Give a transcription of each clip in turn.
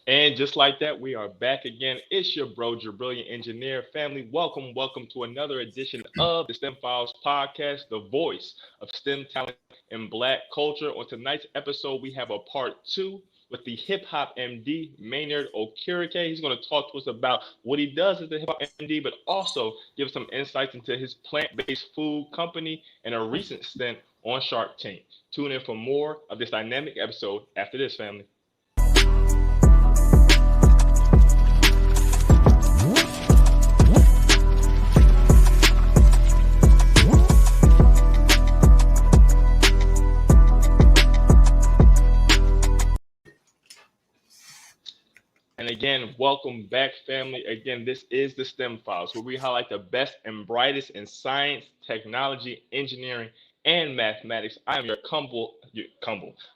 And just like that, we are back again. It's your bro, your brilliant engineer family. Welcome to another edition of the STEM Files podcast, the voice of STEM talent and Black culture. On tonight's episode, we have a part two with the hip hop MD, Maynard Okirike. He's going to talk to us about what he does as a hip hop MD, but also give some insights into his plant based food company and a recent stint on Shark Tank. Tune in for more of this dynamic episode after this, family. And again, welcome back, family. Again, this is the STEM Files, where we highlight the best and brightest in science, technology, engineering, and mathematics. I am humble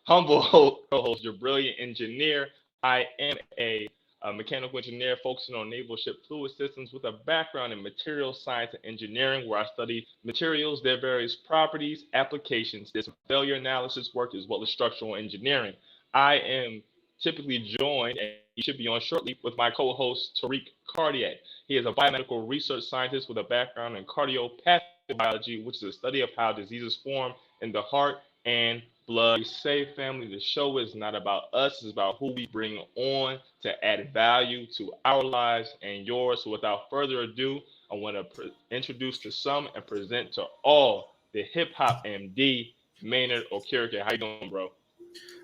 co-host, your brilliant engineer. I am a mechanical engineer focusing on naval ship fluid systems with a background in material science and engineering, where I study materials, their various properties, applications. There's some failure analysis work as well as structural engineering. I am typically joined, and he should be on shortly, with my co-host Tariq Cardiac. He is a biomedical research scientist with a background in cardiopathobiology, which is the study of how diseases form in the heart and blood. We say, family, the show is not about us, it's about who we bring on to add value to our lives and yours. So without further ado, I want to introduce to some and present to all the hip hop MD, Maynard Okirike. How you doing, bro?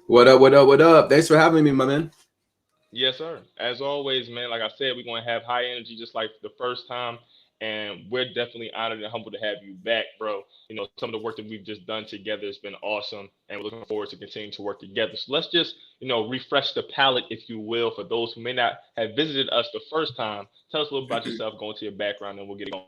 What up, what up, what up? Thanks for having me, my man. Yes, sir. As always, man, like I said, we're going to have high energy just like the first time. And we're definitely honored and humbled to have you back, bro. You know, some of the work that we've just done together has been awesome. And we're looking forward to continuing to work together. So let's just, refresh the palette, if you will, for those who may not have visited us the first time. Tell us a little about yourself, go into your background, and we'll get it going.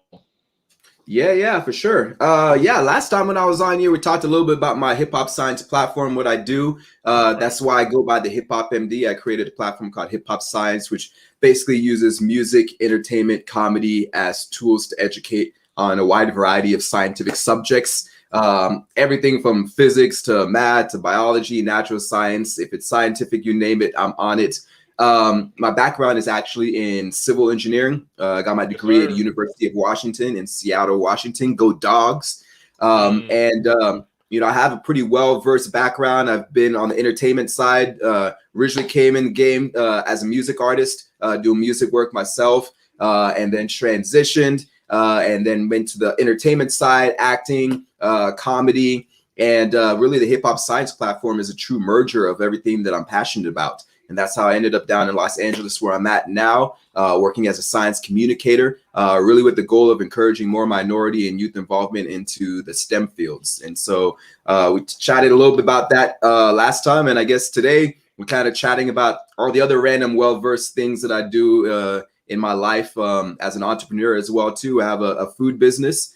Yeah, for sure. Last time when I was on here, we talked a little bit about my hip hop science platform, what I do. That's why I go by the Hip Hop MD. I created a platform called Hip Hop Science, which basically uses music, entertainment, comedy as tools to educate on a wide variety of scientific subjects. Everything from physics to math to biology, natural science. If it's scientific, you name it, I'm on it. My background is actually in civil engineering. I got my degree at the University of Washington in Seattle, Washington. Go Dogs. I have a pretty well-versed background. I've been on the entertainment side. Originally came in the game as a music artist, doing music work myself, and then transitioned and then went to the entertainment side, acting, comedy. And really the Hip Hop Science platform is a true merger of everything that I'm passionate about. And that's how I ended up down in Los Angeles, where I'm at now, working as a science communicator, really with the goal of encouraging more minority and youth involvement into the STEM fields. And so we chatted a little bit about that last time. And I guess today we're kind of chatting about all the other random well-versed things that I do in my life as an entrepreneur as well, too. I have a food business,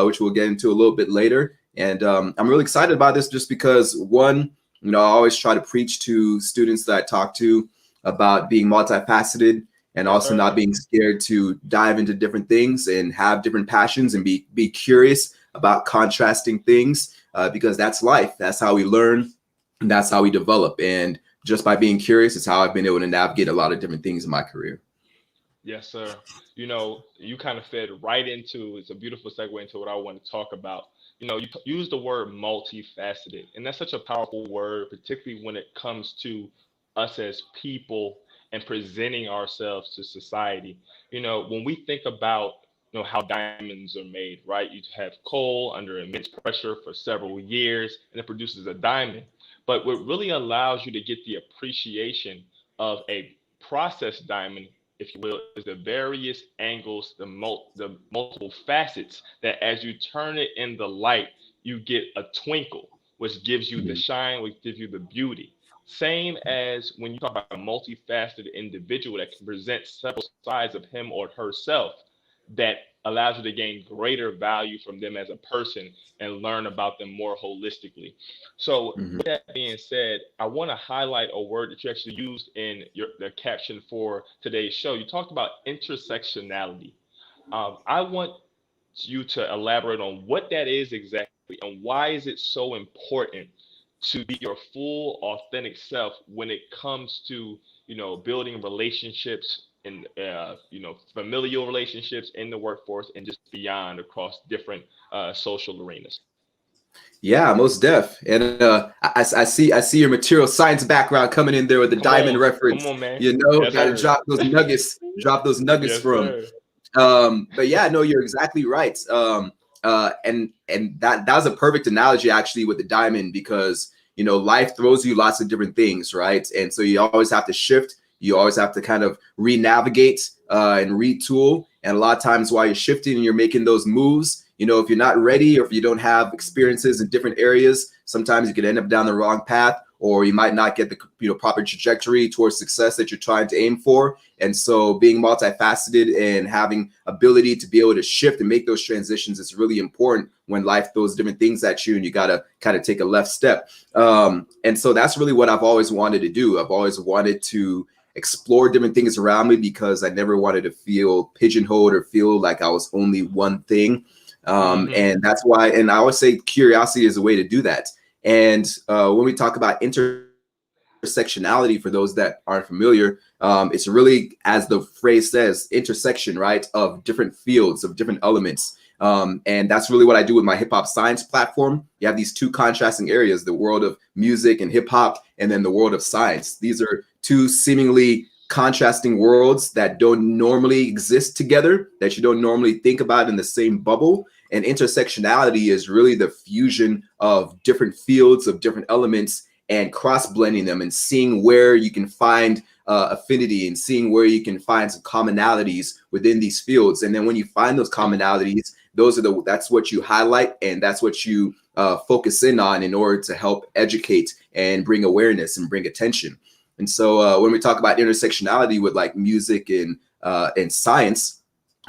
which we'll get into a little bit later. And I'm really excited about this just because, one, I always try to preach to students that I talk to about being multifaceted and also not being scared to dive into different things and have different passions and be curious about contrasting things because that's life. That's how we learn and that's how we develop. And just by being curious is how I've been able to navigate a lot of different things in my career. Yes, sir. You kind of fed right into, it's a beautiful segue into what I want to talk about. You use the word multifaceted, and that's such a powerful word, particularly when it comes to us as people and presenting ourselves to society. When we think about, how diamonds are made, right? You have coal under immense pressure for several years, and it produces a diamond. But what really allows you to get the appreciation of a processed diamond, if you will, is the various angles, the multiple facets that as you turn it in the light, you get a twinkle, which gives you the shine, which gives you the beauty. Same as when you talk about a multifaceted individual that can present several sides of him or herself, that allows you to gain greater value from them as a person and learn about them more holistically. So, with that being said, I want to highlight a word that you actually used in the caption for today's show. You talked about intersectionality. I want you to elaborate on what that is exactly and why is it so important to be your full authentic self when it comes to, building relationships and, familial relationships in the workforce and just beyond across different social arenas. Yeah, most def. And I see your material science background coming in there with the diamond Come reference. on, man. You know, Yes, got to sir. drop those nuggets Yes, from. sir. But yeah, no, you're exactly right. And that was a perfect analogy actually with the diamond, because life throws you lots of different things, right? And so you always have to shift. You always have to kind of re-navigate and retool. And a lot of times while you're shifting and you're making those moves, if you're not ready or if you don't have experiences in different areas, sometimes you could end up down the wrong path, or you might not get the proper trajectory towards success that you're trying to aim for. And so being multifaceted and having ability to be able to shift and make those transitions is really important when life throws different things at you and you got to kind of take a left step. And so that's really what I've always wanted to do. I've always wanted to explore different things around me because I never wanted to feel pigeonholed or feel like I was only one thing. And that's why, and I always say curiosity is a way to do that. And when we talk about intersectionality, for those that aren't familiar, it's really, as the phrase says, intersection, right, of different fields, of different elements. And that's really what I do with my hip hop science platform. You have these two contrasting areas, the world of music and hip hop, and then the world of science. These are two seemingly contrasting worlds that don't normally exist together, that you don't normally think about in the same bubble. And intersectionality is really the fusion of different fields, of different elements, and cross-blending them and seeing where you can find affinity and seeing where you can find some commonalities within these fields. And then when you find those commonalities, that's what you highlight, and that's what you focus in on in order to help educate and bring awareness and bring attention. And so when we talk about intersectionality with like music and science,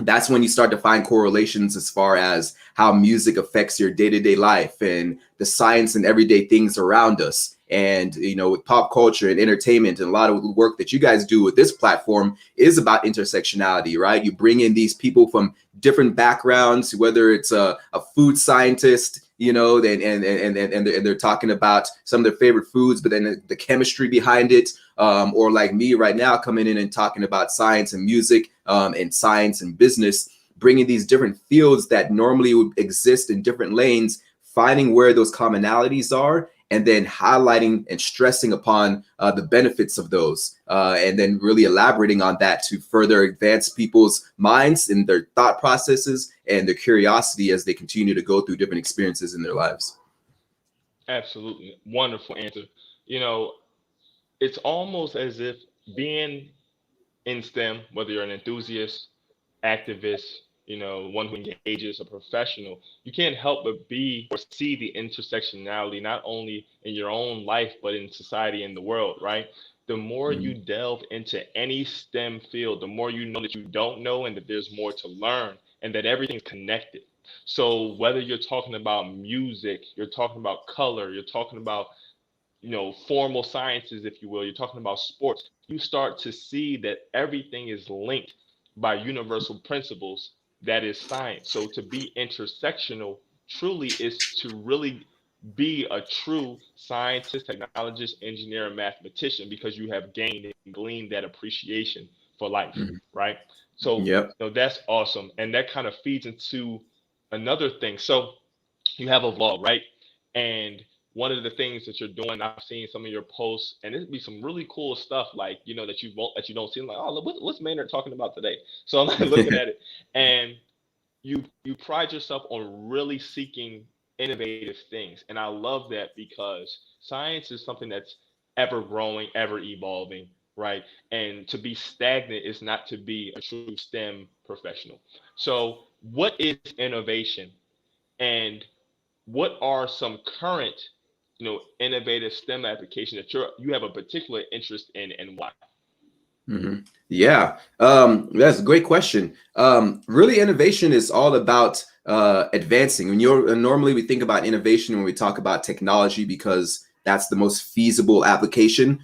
that's when you start to find correlations as far as how music affects your day-to-day life and the science and everyday things around us. And, with pop culture and entertainment, and a lot of the work that you guys do with this platform is about intersectionality, right? You bring in these people from different backgrounds, whether it's a food scientist, and they're talking about some of their favorite foods, but then the chemistry behind it, or like me right now coming in and talking about science and music, and science and business, bringing these different fields that normally would exist in different lanes, finding where those commonalities are, and then highlighting and stressing upon the benefits of those, and then really elaborating on that to further advance people's minds and their thought processes and their curiosity as they continue to go through different experiences in their lives. Absolutely. Wonderful answer. It's almost as if being in STEM, whether you're an enthusiast, activist, one who engages, a professional, you can't help but be or see the intersectionality not only in your own life but in society and the world, right? The more you delve into any STEM field, the more you know that you don't know and that there's more to learn and that everything's connected. So whether you're talking about music, you're talking about color, you're talking about formal sciences, if you will, you're talking about sports, you start to see that everything is linked by universal principles that is science. So to be intersectional truly is to really be a true scientist, technologist, engineer, and mathematician because you have gained and gleaned that appreciation for life, Mhm. right? So Yep. that's awesome. And that kind of feeds into another thing. So you have a vlog, right? And one of the things that you're doing, I've seen some of your posts, and it'd be some really cool stuff, like that you don't see. I'm like, oh, what's Maynard talking about today? So I'm like looking at it, and you pride yourself on really seeking innovative things, and I love that because science is something that's ever growing, ever evolving, right? And to be stagnant is not to be a true STEM professional. So, what is innovation? And what are some current, innovative STEM applications that you have a particular interest in and why? Yeah, that's a great question. Really, innovation is all about advancing. When you're normally we think about innovation when we talk about technology because that's the most feasible application.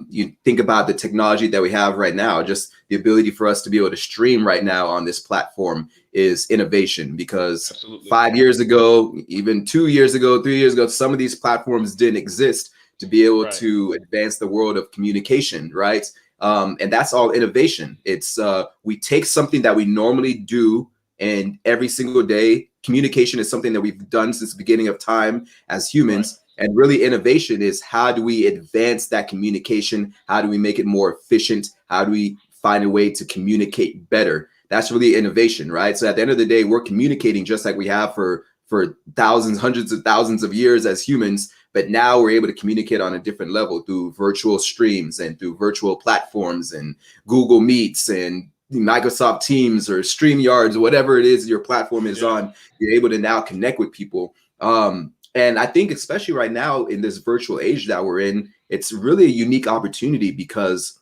You think about the technology that we have right now, just the ability for us to be able to stream right now on this platform is innovation, because Absolutely. 5 years ago, even 2 years ago, 3 years ago, some of these platforms didn't exist to be able Right. to advance the world of communication, right? And that's all innovation. It's we take something that we normally do, and every single day, communication is something that we've done since the beginning of time as humans. Right. And really, innovation is how do we advance that communication? How do we make it more efficient? How do we find a way to communicate better? That's really innovation, right? So at the end of the day, we're communicating just like we have for thousands, hundreds of thousands of years as humans. But now we're able to communicate on a different level through virtual streams and through virtual platforms and Google Meets and Microsoft Teams or StreamYards, whatever it is your platform is on. You're able to now connect with people. And I think especially right now in this virtual age that we're in, it's really a unique opportunity, because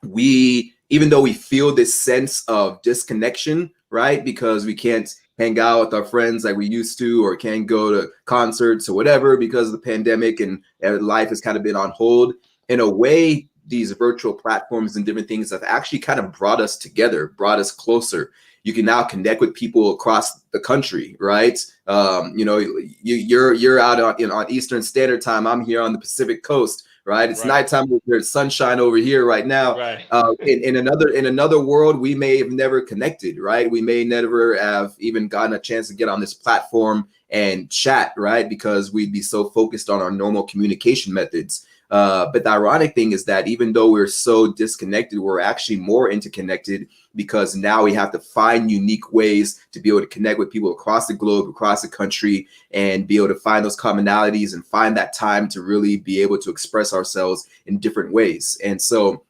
even though we feel this sense of disconnection, right? Because we can't hang out with our friends like we used to, or can't go to concerts or whatever because of the pandemic, and life has kind of been on hold. In a way, these virtual platforms and different things have actually kind of brought us together, brought us closer. You can now connect with people across the country, right? You're out on Eastern Standard Time. I'm here on the Pacific Coast, right? It's nighttime. There's sunshine over here right now. Right. In another world, we may have never connected, right? We may never have even gotten a chance to get on this platform and chat, right? Because we'd be so focused on our normal communication methods. But the ironic thing is that even though we're so disconnected, we're actually more interconnected, because now we have to find unique ways to be able to connect with people across the globe, across the country, and be able to find those commonalities and find that time to really be able to express ourselves in different ways. And so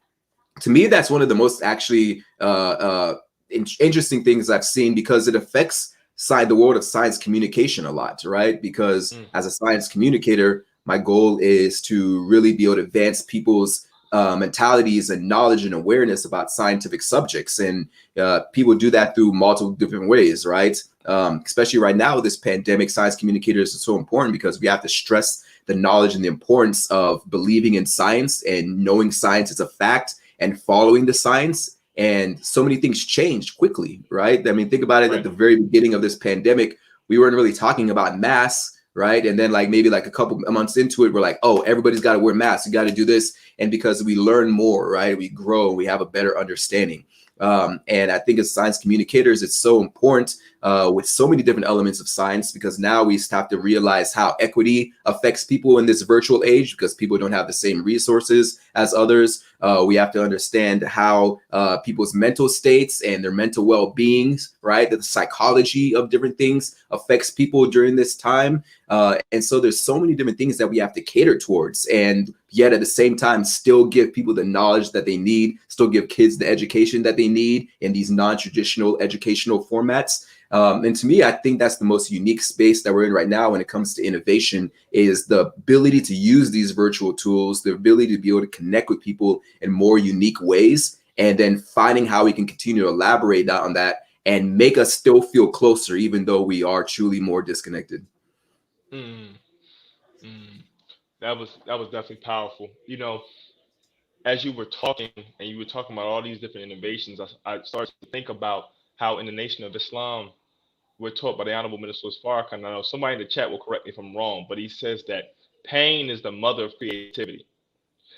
to me, that's one of the most actually interesting things I've seen, because it affects the world of science communication a lot, right? Because as a science communicator, my goal is to really be able to advance people's mentalities and knowledge and awareness about scientific subjects. And people do that through multiple different ways, right? Especially right now with this pandemic, science communicators are so important, because we have to stress the knowledge and the importance of believing in science and knowing science is a fact and following the science. And so many things changed quickly, right? I mean, think about it. At the very beginning of this pandemic, we weren't really talking about masks, right? And then maybe a couple of months into it, we're like, oh, everybody's got to wear masks. You got to do this. And because we learn more, right? We grow, we have a better understanding. And I think as science communicators, it's so important with so many different elements of science, because now we have to realize how equity affects people in this virtual age, because people don't have the same resources as others. We have to understand how people's mental states and their mental well-beings, right? The psychology of different things affects people during this time. And so there's so many different things that we have to cater towards, and yet at the same time still give people the knowledge that they need, still give kids the education that they need in these non-traditional educational formats. And to me, I think that's the most unique space that we're in right now when it comes to innovation, is the ability to use these virtual tools, the ability to be able to connect with people in more unique ways, and then finding how we can continue to elaborate on that and make us still feel closer, even though we are truly more disconnected. Mm, mm. That was definitely powerful. As you were talking and you were talking about all these different innovations, I started to think about how in the Nation of Islam, we're taught by the Honorable Minister Farrakhan. I know somebody in the chat will correct me if I'm wrong, but he says that pain is the mother of creativity.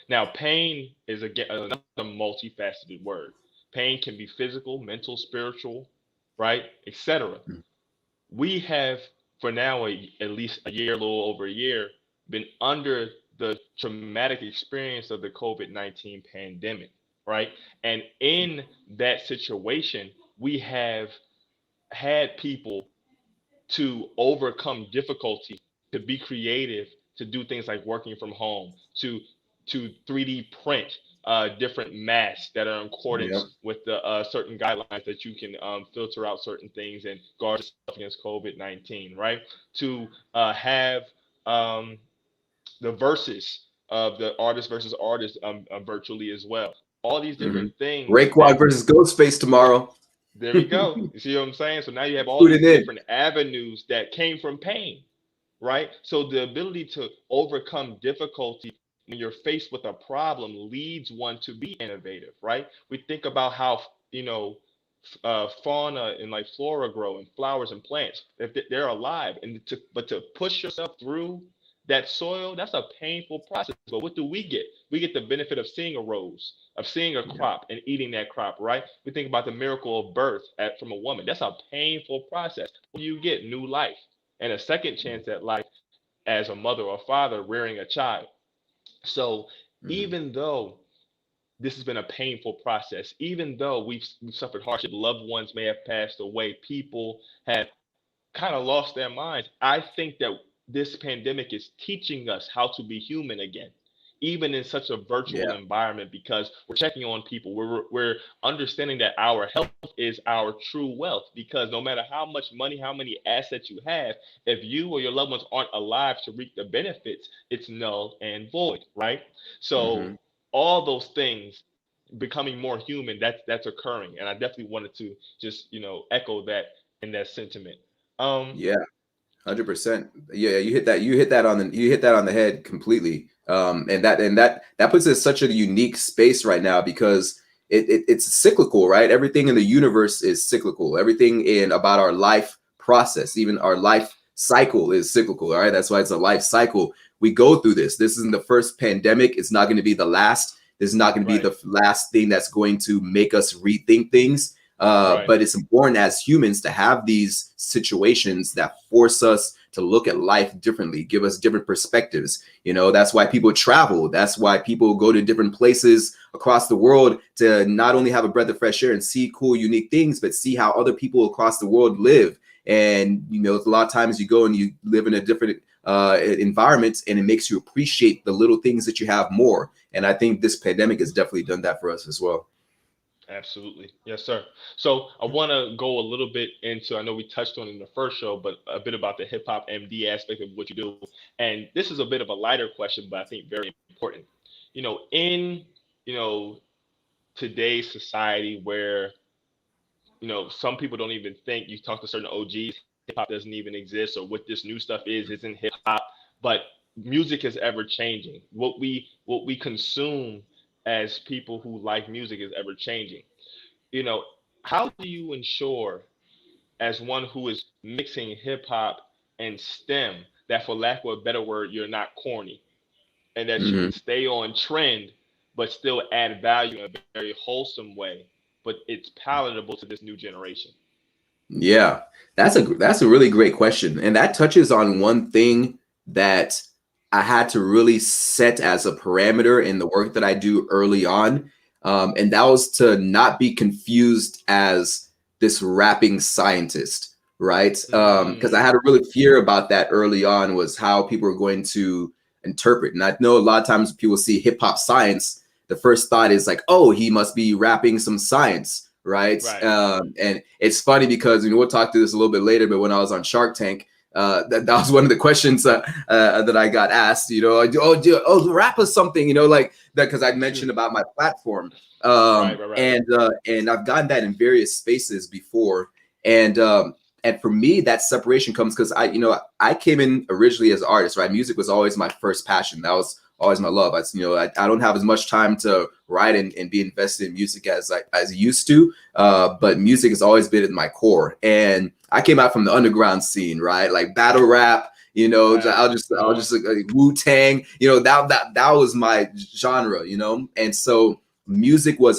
Now, pain is again another multifaceted word. Pain can be physical, mental, spiritual, right, etc. We have, for now, at least a year, a little over a year, been under the traumatic experience of the COVID-19 pandemic, right? And in that situation, we have had people to overcome difficulty, to be creative, to do things like working from home, to 3D print different masks that are in Yep. accordance with the certain guidelines that you can filter out certain things and guard yourself against COVID-19, right? To have the verses of the artist versus artist virtually as well. All these different things Raekwon versus Ghostface tomorrow. there we go. You see what I'm saying? So now you have all Tune these it in. different avenues that came from pain, right? So the ability to overcome difficulty when you're faced with a problem leads one to be innovative, right? We think about how, you know, fauna and like flora grow and flowers and plants. If they're alive, and but to push yourself through that soil, that's a painful process. But what do we get? We get the benefit of seeing a rose, of seeing a Yeah. crop and eating that crop, right? We think about the miracle of birth from a woman. That's a painful process. What do you get? New life and a second chance at life as a mother or father rearing a child. So Mhm. even though this has been a painful process, even though we've suffered hardship, loved ones may have passed away, people have kind of lost their minds. I think that this pandemic is teaching us how to be human again, even in such a virtual Yeah. environment, because we're checking on people. We're understanding that our health is our true wealth. Because no matter how much money, how many assets you have, if you or your loved ones aren't alive to reap the benefits, it's null and void, right? So Hmm. all those things becoming more human, that's occurring, and I definitely wanted to just echo that in that sentiment. um Yeah. 100%. Yeah, you hit that. You hit that on the head completely. And that puts us in such a unique space right now because it's cyclical, right? Everything in the universe is cyclical. Everything in about our life process, even our life cycle, is cyclical. All right, that's why it's a life cycle. We go through this. This isn't the first pandemic. It's not going to be the last. This is not going to be right, the last thing that's going to make us rethink things. right, But it's important as humans to have these situations that force us to look at life differently, give us different perspectives. That's why people travel. That's why people go to different places across the world to not only have a breath of fresh air and see cool, unique things, but see how other people across the world live. And, a lot of times you go and you live in a different environment, and it makes you appreciate the little things that you have more. And I think this pandemic has definitely done that for us as well. absolutely, yes sir. So I want to go a little bit into, I know we touched on it in the first show, but a bit about the hip hop MD aspect of what you do. And this is a bit of a lighter question, but I think very important. In you know today's society, where some people don't even think, you talk to certain OGs, hip hop doesn't even exist, or what this new stuff is isn't hip hop. But music is ever changing. What we consume as people who like music is ever changing. You know, how do you ensure, as one who is mixing hip hop and STEM, that, for lack of a better word, you're not corny, and that you Mhm. can stay on trend but still add value in a very wholesome way, but it's palatable to this new generation? Yeah, that's a really great question, and that touches on one thing that I had to really set as a parameter in the work that I do early on, and that was to not be confused as this rapping scientist, right? Because I Mm, had a really fear about that early on, was how people were going to interpret. And I know a lot of times people see hip hop science, the first thought is like, oh, he must be rapping some science, right? right. And it's funny because we'll talk to this a little bit later, but when I was on Shark Tank, that was one of the questions that I got asked. Rap is something, like that, because I mentioned about my platform, Right, right, right. and I've gotten that in various spaces before, and for me, that separation comes because I came in originally as an artist, right? Music was always my first passion. That was always my love. I don't have as much time to write and be invested in music as I used to. But music has always been at my core. And I came out from the underground scene, right? Like battle rap. Right. Come I'll on. just like Wu-Tang. That was my genre. And so music was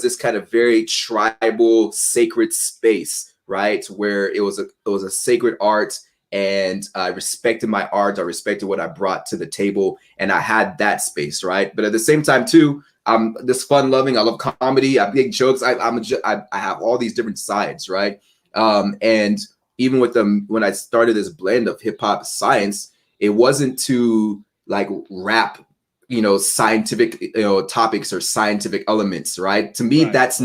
this kind of very tribal, sacred space, right? Where it was a sacred art, and I respected my art. I respected what I brought to the table, and I had that space, right? But at the same time, too, I'm this fun loving. I love comedy. I make jokes. I have all these different sides, right? And even with them, when I started this blend of hip hop science, it wasn't to like rap, scientific, topics or scientific elements, right? To me, Right, that's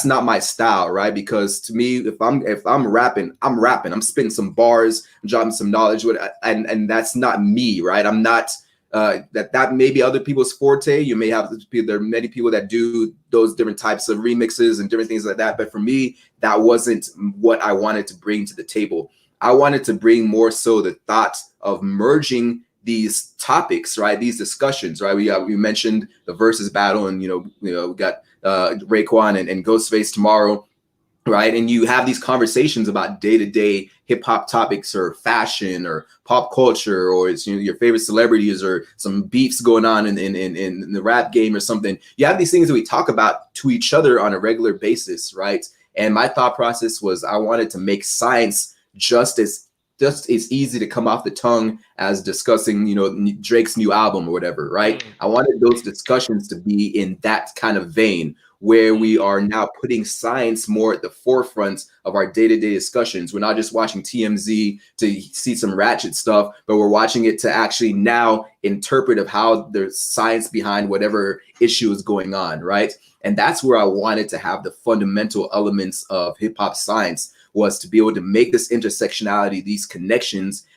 not my style, right? Because to me, if I'm rapping, I'm rapping. I'm spitting some bars, I'm dropping some knowledge, and that's not me, right? I'm not. That may be other people's forte. You may have there are many people that do those different types of remixes and different things like that. But for me, that wasn't what I wanted to bring to the table. I wanted to bring more so the thought of merging these topics, right? These discussions, right? We mentioned the versus battle, and we got Raekwon and Ghostface tomorrow, right? And you have these conversations about day-to-day hip hop topics or fashion or pop culture, or it's your favorite celebrities or some beefs going on in the rap game or something. You have these things that we talk about to each other on a regular basis, right? And my thought process was I wanted to make science just as easy to come off the tongue as discussing, Drake's new album or whatever, right? I wanted those discussions to be in that kind of vein, where we are now putting science more at the forefront of our day-to-day discussions. We're not just watching TMZ to see some ratchet stuff, but we're watching it to actually now interpret of how there's science behind whatever issue is going on, right? And that's where I wanted to have the fundamental elements of hip-hop science, was to be able to make this intersectionality, these connections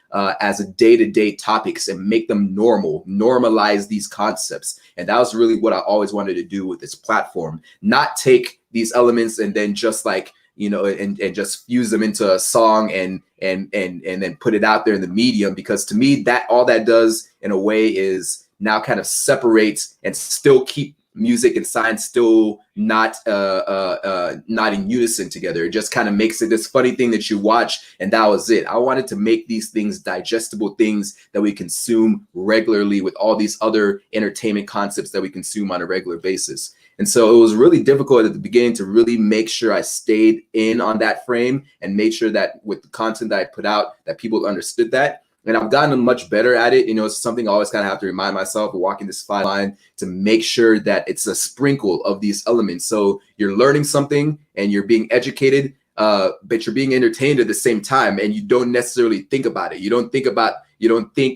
as a day-to-day topics, and make them normalize these concepts. And that was really what I always wanted to do with this platform, not take these elements and then just and just fuse them into a song and then put it out there in the medium, because to me, that all that does in a way is now kind of separates and still keep music and science still not in unison together. It just kind of makes it this funny thing that you watch, and that was it. I wanted to make these things digestible things that we consume regularly with all these other entertainment concepts that we consume on a regular basis. And so it was really difficult at the beginning to really make sure I stayed in on that frame and made sure that with the content that I put out, that people understood that. And I've gotten much better at it. It's something I always kind of have to remind myself of, walking this fine line to make sure that it's a sprinkle of these elements. So you're learning something and you're being educated, but you're being entertained at the same time, and you don't necessarily think about it. You don't think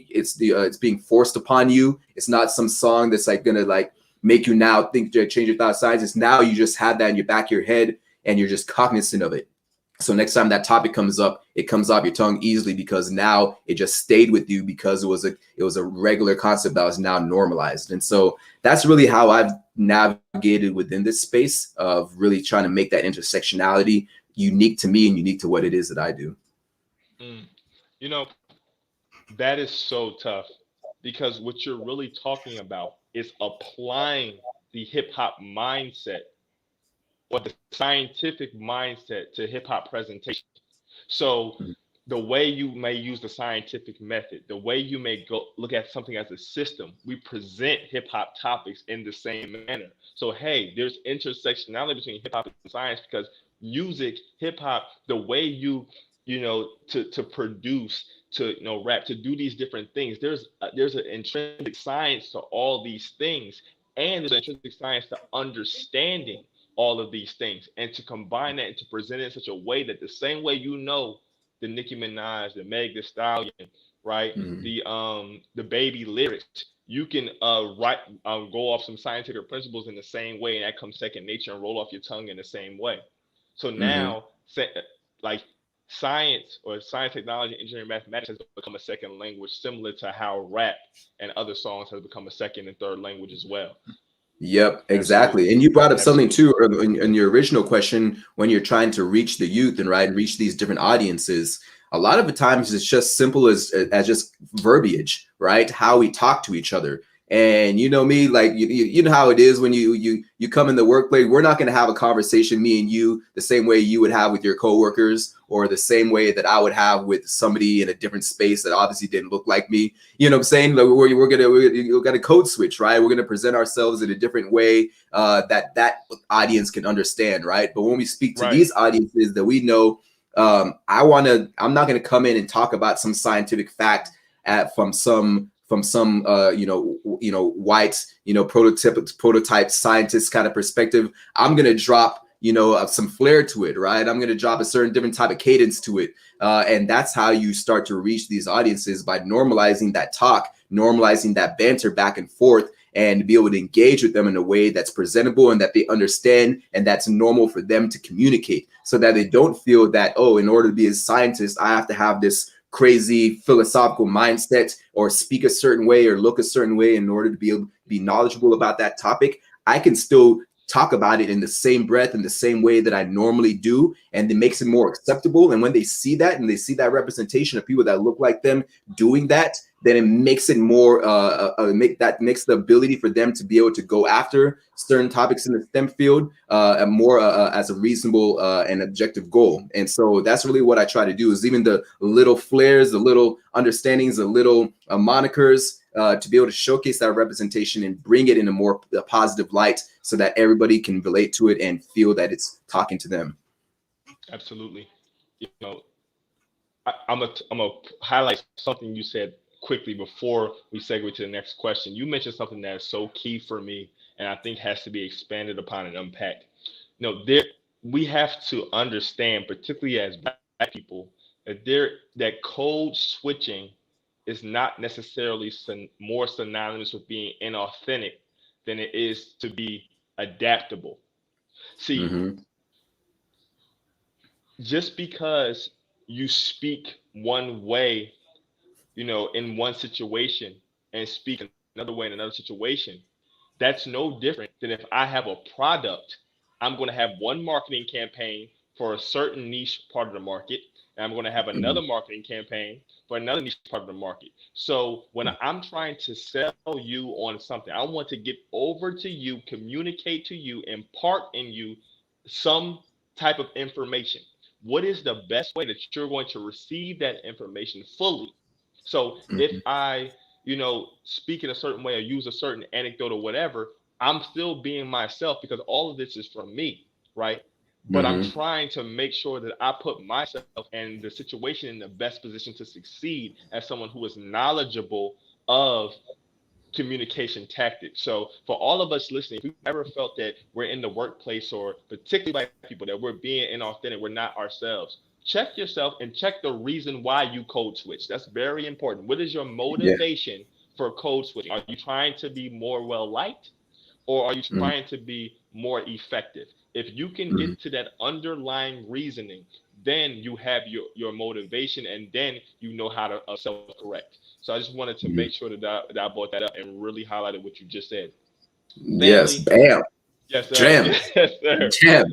it's being forced upon you. It's not some song that's gonna make you now think to change your thought size. It's now you just have that in your back of your head and you're just cognizant of it. So next time that topic comes up, it comes off your tongue easily, because now it just stayed with you, because it was a regular concept that was now normalized. And so that's really how I've navigated within this space of really trying to make that intersectionality unique to me and unique to what it is that I do. That is so tough, because what you're really talking about is applying the hip hop mindset, or the scientific mindset, to hip hop presentation. So the way you may use the scientific method, the way you may go look at something as a system, we present hip hop topics in the same manner. So, hey, there's intersectionality between hip hop and science, because music, hip hop, the way to produce, to rap, to do these different things, there's an intrinsic science to all these things, and there's an intrinsic science to understanding all of these things, and to combine that and to present it in such a way that the same way the Nicki Minaj, the Meg Thee Stallion, right, the Baby lyrics, you can go off some scientific principles in the same way, and that comes second nature and roll off your tongue in the same way. So now, science, or science, technology, engineering, mathematics has become a second language, similar to how rap and other songs have become a second and third language as well. Yep, exactly. Absolutely. And you brought up something too in your original question, when you're trying to reach the youth and reach these different audiences. A lot of the times it's just simple as just verbiage, right? How we talk to each other. And me, you know how it is when you come in the workplace. We're not going to have a conversation, me and you, the same way you would have with your coworkers, or the same way that I would have with somebody in a different space that obviously didn't look like me. You know what I'm saying? We're gonna code switch, right? We're gonna present ourselves in a different way that audience can understand, right? But when we speak to these audiences that we know, I'm not gonna come in and talk about some scientific fact from some white prototype scientist kind of perspective. I'm gonna drop some flair to it, right? I'm gonna drop a certain different type of cadence to it, and that's how you start to reach these audiences, by normalizing that talk, normalizing that banter back and forth, and be able to engage with them in a way that's presentable and that they understand, and that's normal for them to communicate, so that they don't feel that, oh, in order to be a scientist, I have to have this crazy philosophical mindset, or speak a certain way, or look a certain way in order to be able to be knowledgeable about that topic. I can still talk about it in the same breath, in the same way that I normally do, and it makes it more acceptable. And when they see that, and they see that representation of people that look like them doing that, then it makes it more makes the ability for them to be able to go after certain topics in the STEM field more as a reasonable and objective goal. And so that's really what I try to do, is even the little flares, the little understandings, the little monikers, to be able to showcase that representation and bring it in a more positive light, so that everybody can relate to it and feel that it's talking to them. Absolutely. You know, I'm gonna highlight something you said quickly before we segue to the next question. You mentioned something that is so key for me, and I think has to be expanded upon and unpacked. You know, we have to understand, particularly as Black people, that code switching is not necessarily more synonymous with being inauthentic than it is to be adaptable. See, Mm-hmm. just because you speak one way, you know, in one situation, and speak another way in another situation, that's no different than if I have a product, I'm going to have one marketing campaign for a certain niche part of the market, and I'm going to have another marketing campaign for another niche part of the market. So when I'm trying to sell you on something, I want to get over to you, communicate to you, impart in you some type of information. What is the best way that you're going to receive that information fully? So if I, you know, speak in a certain way or use a certain anecdote or whatever, I'm still being myself, because all of this is from me, right? But I'm Mm-hmm. trying to make sure that I put myself and the situation in the best position to succeed as someone who is knowledgeable of communication tactics. So for all of us listening, if you've ever felt that we're in the workplace, or particularly by people, that we're being inauthentic, we're not ourselves, check yourself and check the reason why you code switch. That's very important. What is your Yeah. motivation for code switching? Are you trying to be more well liked, or are you Mm-hmm. trying to be more effective? If you can Mm-hmm. get to that underlying reasoning, then you have your motivation, and then you know how to self-correct. So I just wanted to make sure that I brought that up and really highlighted what you just said. Yes. Family, Bam. yes, sir. Jam. Yes, sir. Jam.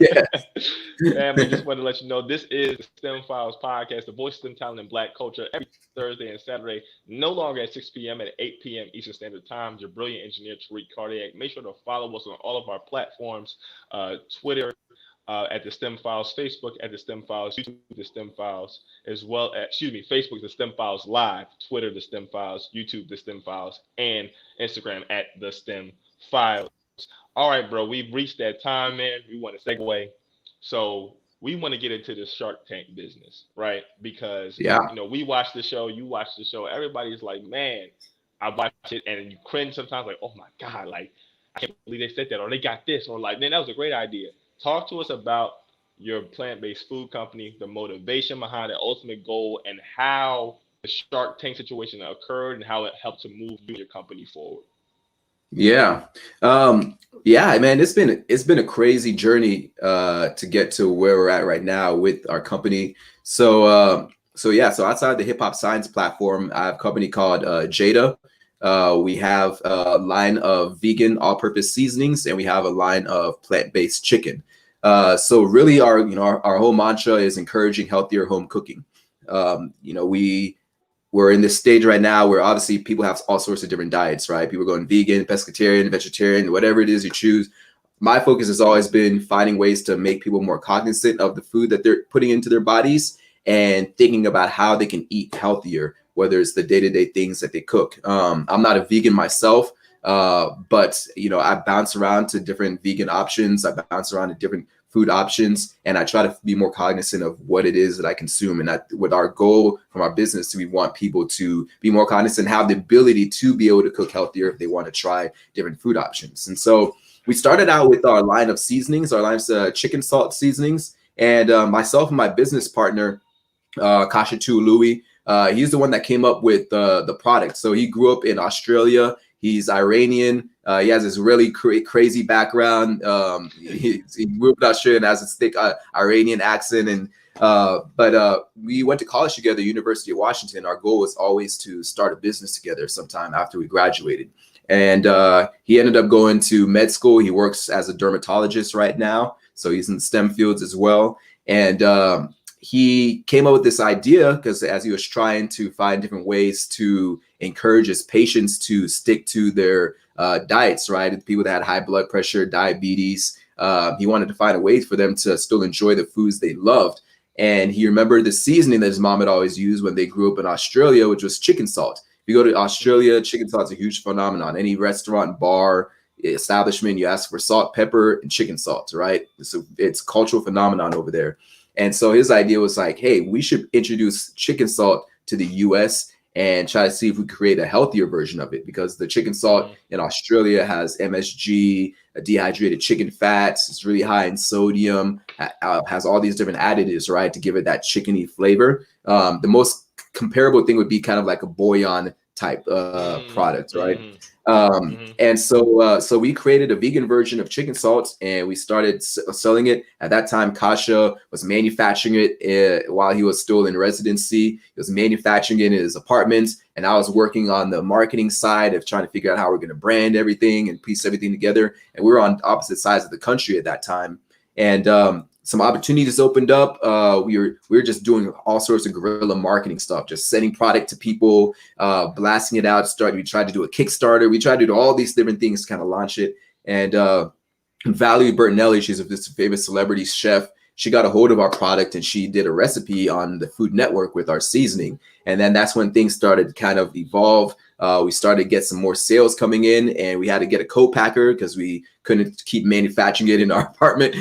Yeah. Family, just wanted to let you know this is the STEM Files podcast, the voice of STEM talent in Black culture, every Thursday and Saturday, no longer at 6 p.m. at 8 p.m. Eastern Standard Time. Your brilliant engineer, Tariq Cardiac. Make sure to follow us on all of our platforms, Twitter, at the STEM Files, Facebook at the STEM Files, YouTube the STEM Files, as well as, Facebook the STEM Files Live, Twitter the STEM Files, YouTube the STEM Files, and Instagram at the STEM Files. All right, bro, we've reached that time, man. We want to segue. So we want to get into the Shark Tank business, right? Because, Yeah. you know, we watch the show, you watch the show, everybody's like, man, I watch it, and you cringe sometimes, like, oh my God, like, I can't believe they said that, or they got this, or like, man, that was a great idea. Talk to us about your plant-based food company, the motivation behind the ultimate goal, and how the Shark Tank situation occurred and how it helped to move your company forward. Yeah. Yeah, man, it's been a crazy journey to get to where we're at right now with our company. So outside the Hip Hop Science platform, I have a company called Jada. We have a line of vegan all-purpose seasonings, and we have a line of plant-based chicken. So really our whole mantra is encouraging healthier home cooking. We're in this stage right now where obviously people have all sorts of different diets, right? People are going vegan, pescatarian, vegetarian, whatever it is you choose. My focus has always been finding ways to make people more cognizant of the food that they're putting into their bodies and thinking about how they can eat healthier, whether it's the day-to-day things that they cook. I'm not a vegan myself, but I bounce around to different vegan options. I bounce around to different food options, and I try to be more cognizant of what it is that I consume. And with our goal from our business, we want people to be more cognizant, have the ability to be able to cook healthier if they want to try different food options. And so we started out with our line of seasonings, our line of chicken salt seasonings, and myself and my business partner, Kashatu Louis, he's the one that came up with the product. So he grew up in Australia. He's Iranian. He has this really crazy background. He grew up in Australia and has a thick Iranian accent. But we went to college together, University of Washington. Our goal was always to start a business together sometime after we graduated. And he ended up going to med school. He works as a dermatologist right now, so he's in the STEM fields as well. And he came up with this idea because as he was trying to find different ways to encourage his patients to stick to their diets, right? People that had high blood pressure, diabetes, he wanted to find a way for them to still enjoy the foods they loved. And he remembered the seasoning that his mom had always used when they grew up in Australia, which was chicken salt. If you go to Australia, chicken salt is a huge phenomenon. Any restaurant, bar, establishment, you ask for salt, pepper, and chicken salt, right? So it's a cultural phenomenon over there. And so his idea was like, hey, we should introduce chicken salt to the US and try to see if we create a healthier version of it, because the chicken salt in Australia has MSG, dehydrated chicken fats. It's really high in sodium, has all these different additives, right, to give it that chickeny flavor. The most comparable thing would be kind of like a bouillon type product, right? And so we created a vegan version of chicken salt, and we started selling it. At that time, Kasha was manufacturing it while he was still in residency. He was manufacturing it in his apartment, and I was working on the marketing side of trying to figure out how we're going to brand everything and piece everything together. And we were on opposite sides of the country at that time. And some opportunities opened up. We were just doing all sorts of guerrilla marketing stuff, just sending product to people, blasting it out. We tried to do a Kickstarter. We tried to do all these different things to kind of launch it. And Valerie Bertinelli, she's this famous celebrity chef. She got a hold of our product and she did a recipe on the Food Network with our seasoning. And then that's when things started to kind of evolve. We started to get some more sales coming in, and we had to get a co-packer because we couldn't keep manufacturing it in our apartment,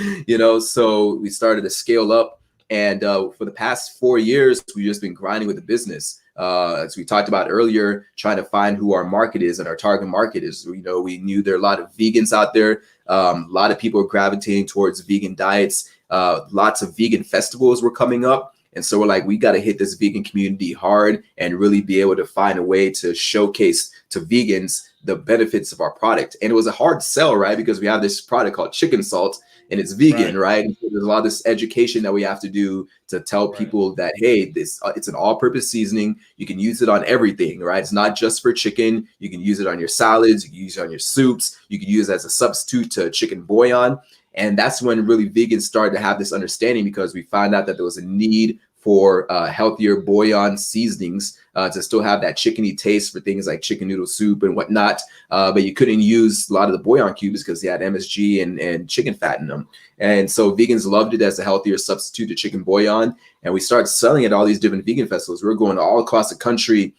so we started to scale up. And for the past 4 years, we've just been grinding with the business. As we talked about earlier, trying to find who our market is and our target market is. We knew there are a lot of vegans out there. A lot of people are gravitating towards vegan diets. Lots of vegan festivals were coming up. And so we're like, we got to hit this vegan community hard and really be able to find a way to showcase to vegans the benefits of our product. And it was a hard sell, right? Because we have this product called chicken salt and it's vegan, right? And so there's a lot of this education that we have to do to tell people that, hey, it's an all-purpose seasoning. You can use it on everything, right? It's not just for chicken. You can use it on your salads. You can use it on your soups. You can use it as a substitute to chicken bouillon. And that's when really vegans started to have this understanding, because we found out that there was a need for healthier bouillon seasonings to still have that chickeny taste for things like chicken noodle soup and whatnot. But you couldn't use a lot of the bouillon cubes because they had MSG and chicken fat in them. And so vegans loved it as a healthier substitute to chicken bouillon. And we started selling at all these different vegan festivals. We were going all across the country,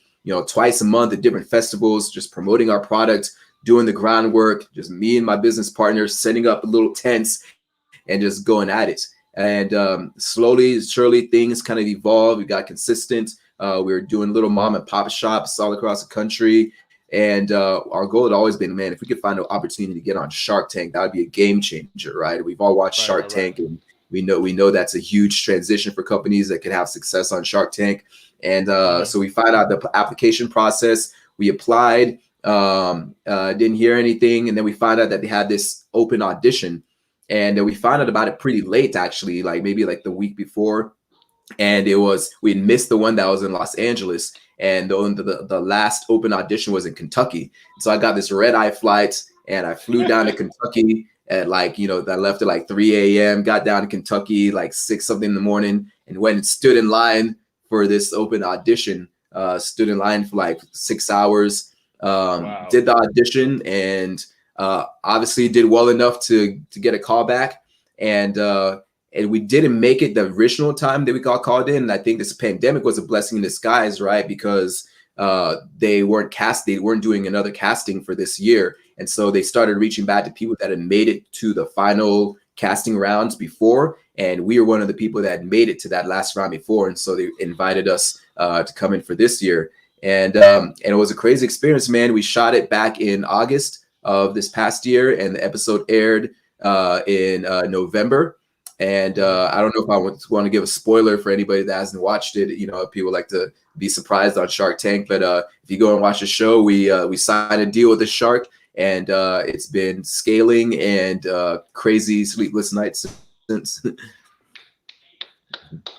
twice a month at different festivals, just promoting our product, doing the groundwork, just me and my business partners setting up little tents and just going at it. And slowly, surely, things kind of evolved. We got consistent. We were doing little mom and pop shops all across the country. And our goal had always been, man, if we could find an opportunity to get on Shark Tank, that would be a game changer, right? We've all watched Shark Tank, and we know that's a huge transition for companies that can have success on Shark Tank. And so we found out the application process. We applied, didn't hear anything, and then we found out that they had this open audition. And we found out about it pretty late, actually, maybe the week before. And we had missed the one that was in Los Angeles. And the last open audition was in Kentucky. So I got this red-eye flight and I flew down to Kentucky at I left at 3 a.m., got down to Kentucky 6 something in the morning, and went and stood in line for this open audition, stood in line for 6 hours, did the audition, and obviously did well enough to get a call back. And we didn't make it the original time that we got called in. And I think this pandemic was a blessing in disguise, right? Because they weren't doing another casting for this year. And so they started reaching back to people that had made it to the final casting rounds before. And we were one of the people that had made it to that last round before. And so they invited us to come in for this year. And it was a crazy experience, man. We shot it back in August of this past year, and the episode aired in November. And I don't know if I want to give a spoiler for anybody that hasn't watched it. People like to be surprised on Shark Tank, but if you go and watch the show, we signed a deal with the shark, and it's been scaling and crazy sleepless nights since.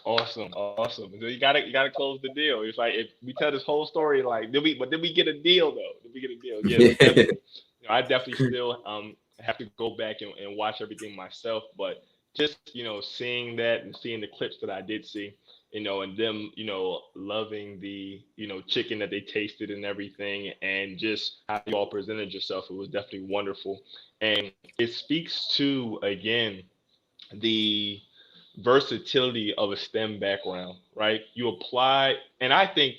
Awesome, awesome. So you gotta close the deal. It's like if we tell this whole story, like did we get a deal though? Did we get a deal? Yeah, so definitely. I definitely still have to go back and watch everything myself, but just seeing that and seeing the clips that I did see, and them loving the chicken that they tasted and everything, and just how you all presented yourself, it was definitely wonderful, and it speaks to again the versatility of a STEM background, right? You apply, and I think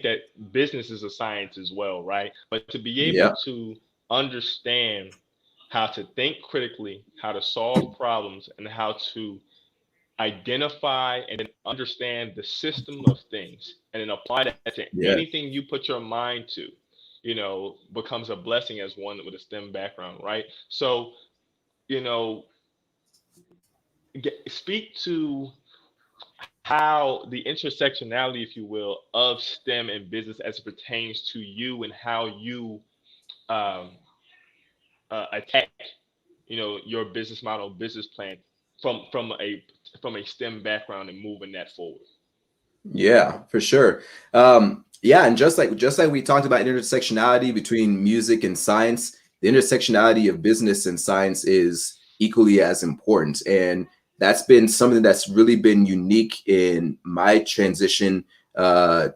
that business is a science as well, right? But to be able Yeah. to understand how to think critically, how to solve problems, and how to identify and then understand the system of things, and then apply that to Yeah. anything you put your mind to, becomes a blessing as one with a STEM background, right? So, you know, speak to how the intersectionality, if you will, of STEM and business as it pertains to you and how you um, attack, your business model, business plan from a STEM background and moving that forward. Yeah, for sure. Yeah, and just like we talked about intersectionality between music and science, the intersectionality of business and science is equally as important. And that's been something that's really been unique in my transition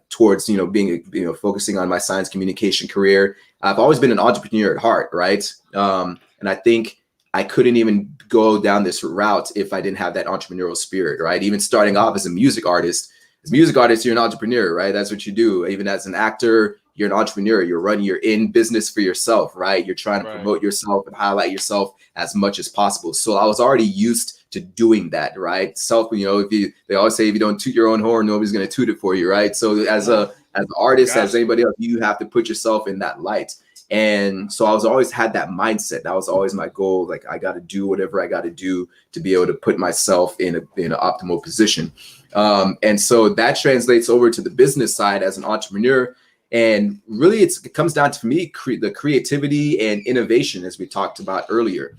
towards being focusing on my science communication career. I've always been an entrepreneur at heart, right? And I think I couldn't even go down this route if I didn't have that entrepreneurial spirit, right? Even starting off as a music artist, you're an entrepreneur, right? That's what you do. Even as an actor, you're an entrepreneur. You're in business for yourself, right? You're trying to Right. promote yourself and highlight yourself as much as possible. So I was already used to doing that, right? They always say if you don't toot your own horn, nobody's going to toot it for you, right? So as an artist, as anybody else, you have to put yourself in that light. And so I was always had that mindset. That was always my goal. Like I got to do whatever I got to do to be able to put myself in an optimal position. And so that translates over to the business side as an entrepreneur. And really, it comes down to, for me, the creativity and innovation, as we talked about earlier.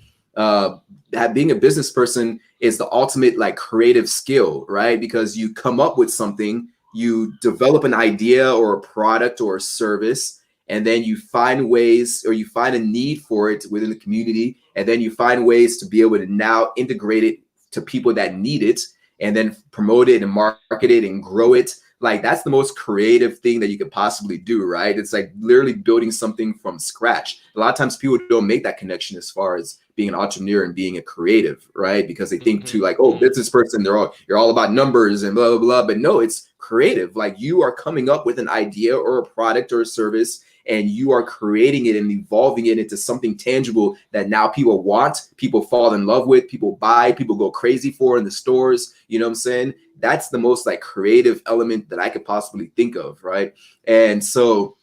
Being a business person is the ultimate like creative skill, right? Because you come up with something, you develop an idea or a product or a service, and then you find ways, or you find a need for it within the community, and then you find ways to be able to now integrate it to people that need it, and then promote it and market it and grow it. Like that's the most creative thing that you could possibly do, right? It's like literally building something from scratch. A lot of times people don't make that connection as far as being an entrepreneur and being a creative, right? Because they think too like, oh, business person, you're all about numbers and blah, blah, blah. But no, it's creative. Like you are coming up with an idea or a product or a service, and you are creating it and evolving it into something tangible that now people want, people fall in love with, people buy, people go crazy for in the stores. You know what I'm saying? That's the most like creative element that I could possibly think of, right? And so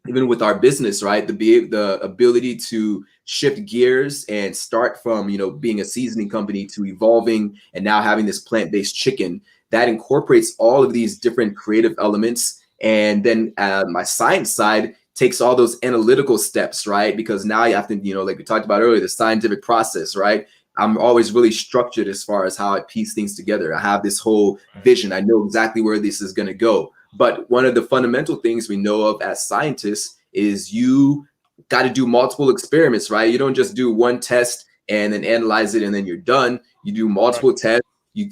even with our business, right, the ability to shift gears and start from being a seasoning company to evolving and now having this plant-based chicken that incorporates all of these different creative elements. And then my science side takes all those analytical steps, right? Because now you have to, like we talked about earlier, the scientific process, right? I'm always really structured as far as how I piece things together. I have this whole vision. I know exactly where this is going to go. But one of the fundamental things we know of as scientists is you got to do multiple experiments, right? You don't just do one test and then analyze it and then you're done. You do multiple tests. You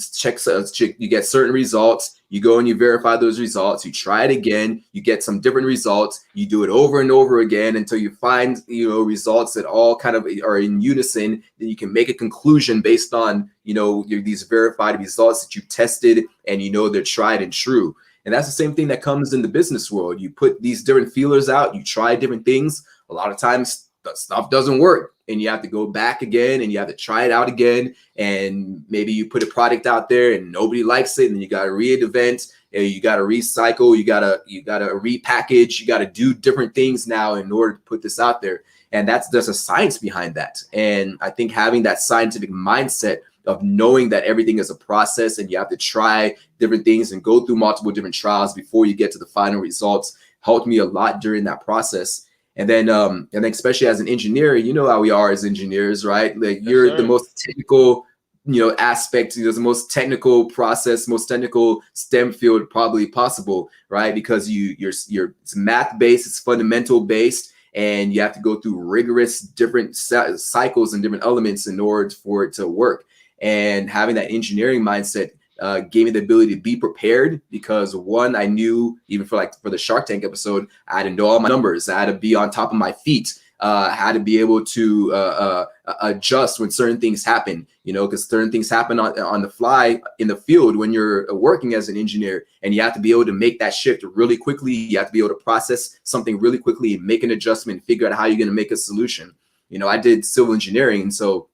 you get certain results. You go and you verify those results. You try it again. You get some different results. You do it over and over again until you find, results that all kind of are in unison. Then you can make a conclusion based on, these verified results that you tested and they're tried and true. And that's the same thing that comes in the business world. You put these different feelers out. You try different things. A lot of times that stuff doesn't work, and you have to go back again and you have to try it out again. And maybe you put a product out there and nobody likes it, and you got to reinvent, and you got to recycle, you got to repackage, you got to do different things now in order to put this out there. And there's a science behind that. And I think having that scientific mindset of knowing that everything is a process and you have to try different things and go through multiple different trials before you get to the final results helped me a lot during that process. And then especially as an engineer, you know how we are as engineers, right? Like you're the most typical aspect, the most technical process, most technical STEM field probably possible, right? Because it's math based, it's fundamental based, and you have to go through rigorous different cycles and different elements in order for it to work. And having that engineering mindset gave me the ability to be prepared, because one, I knew, even for the Shark Tank episode, I had to know all my numbers. I had to be on top of my feet. I had to be able to adjust when certain things happen, because certain things happen on the fly in the field when you're working as an engineer, and you have to be able to make that shift really quickly. You have to be able to process something really quickly, make an adjustment, figure out how you're going to make a solution. I did civil engineering, and so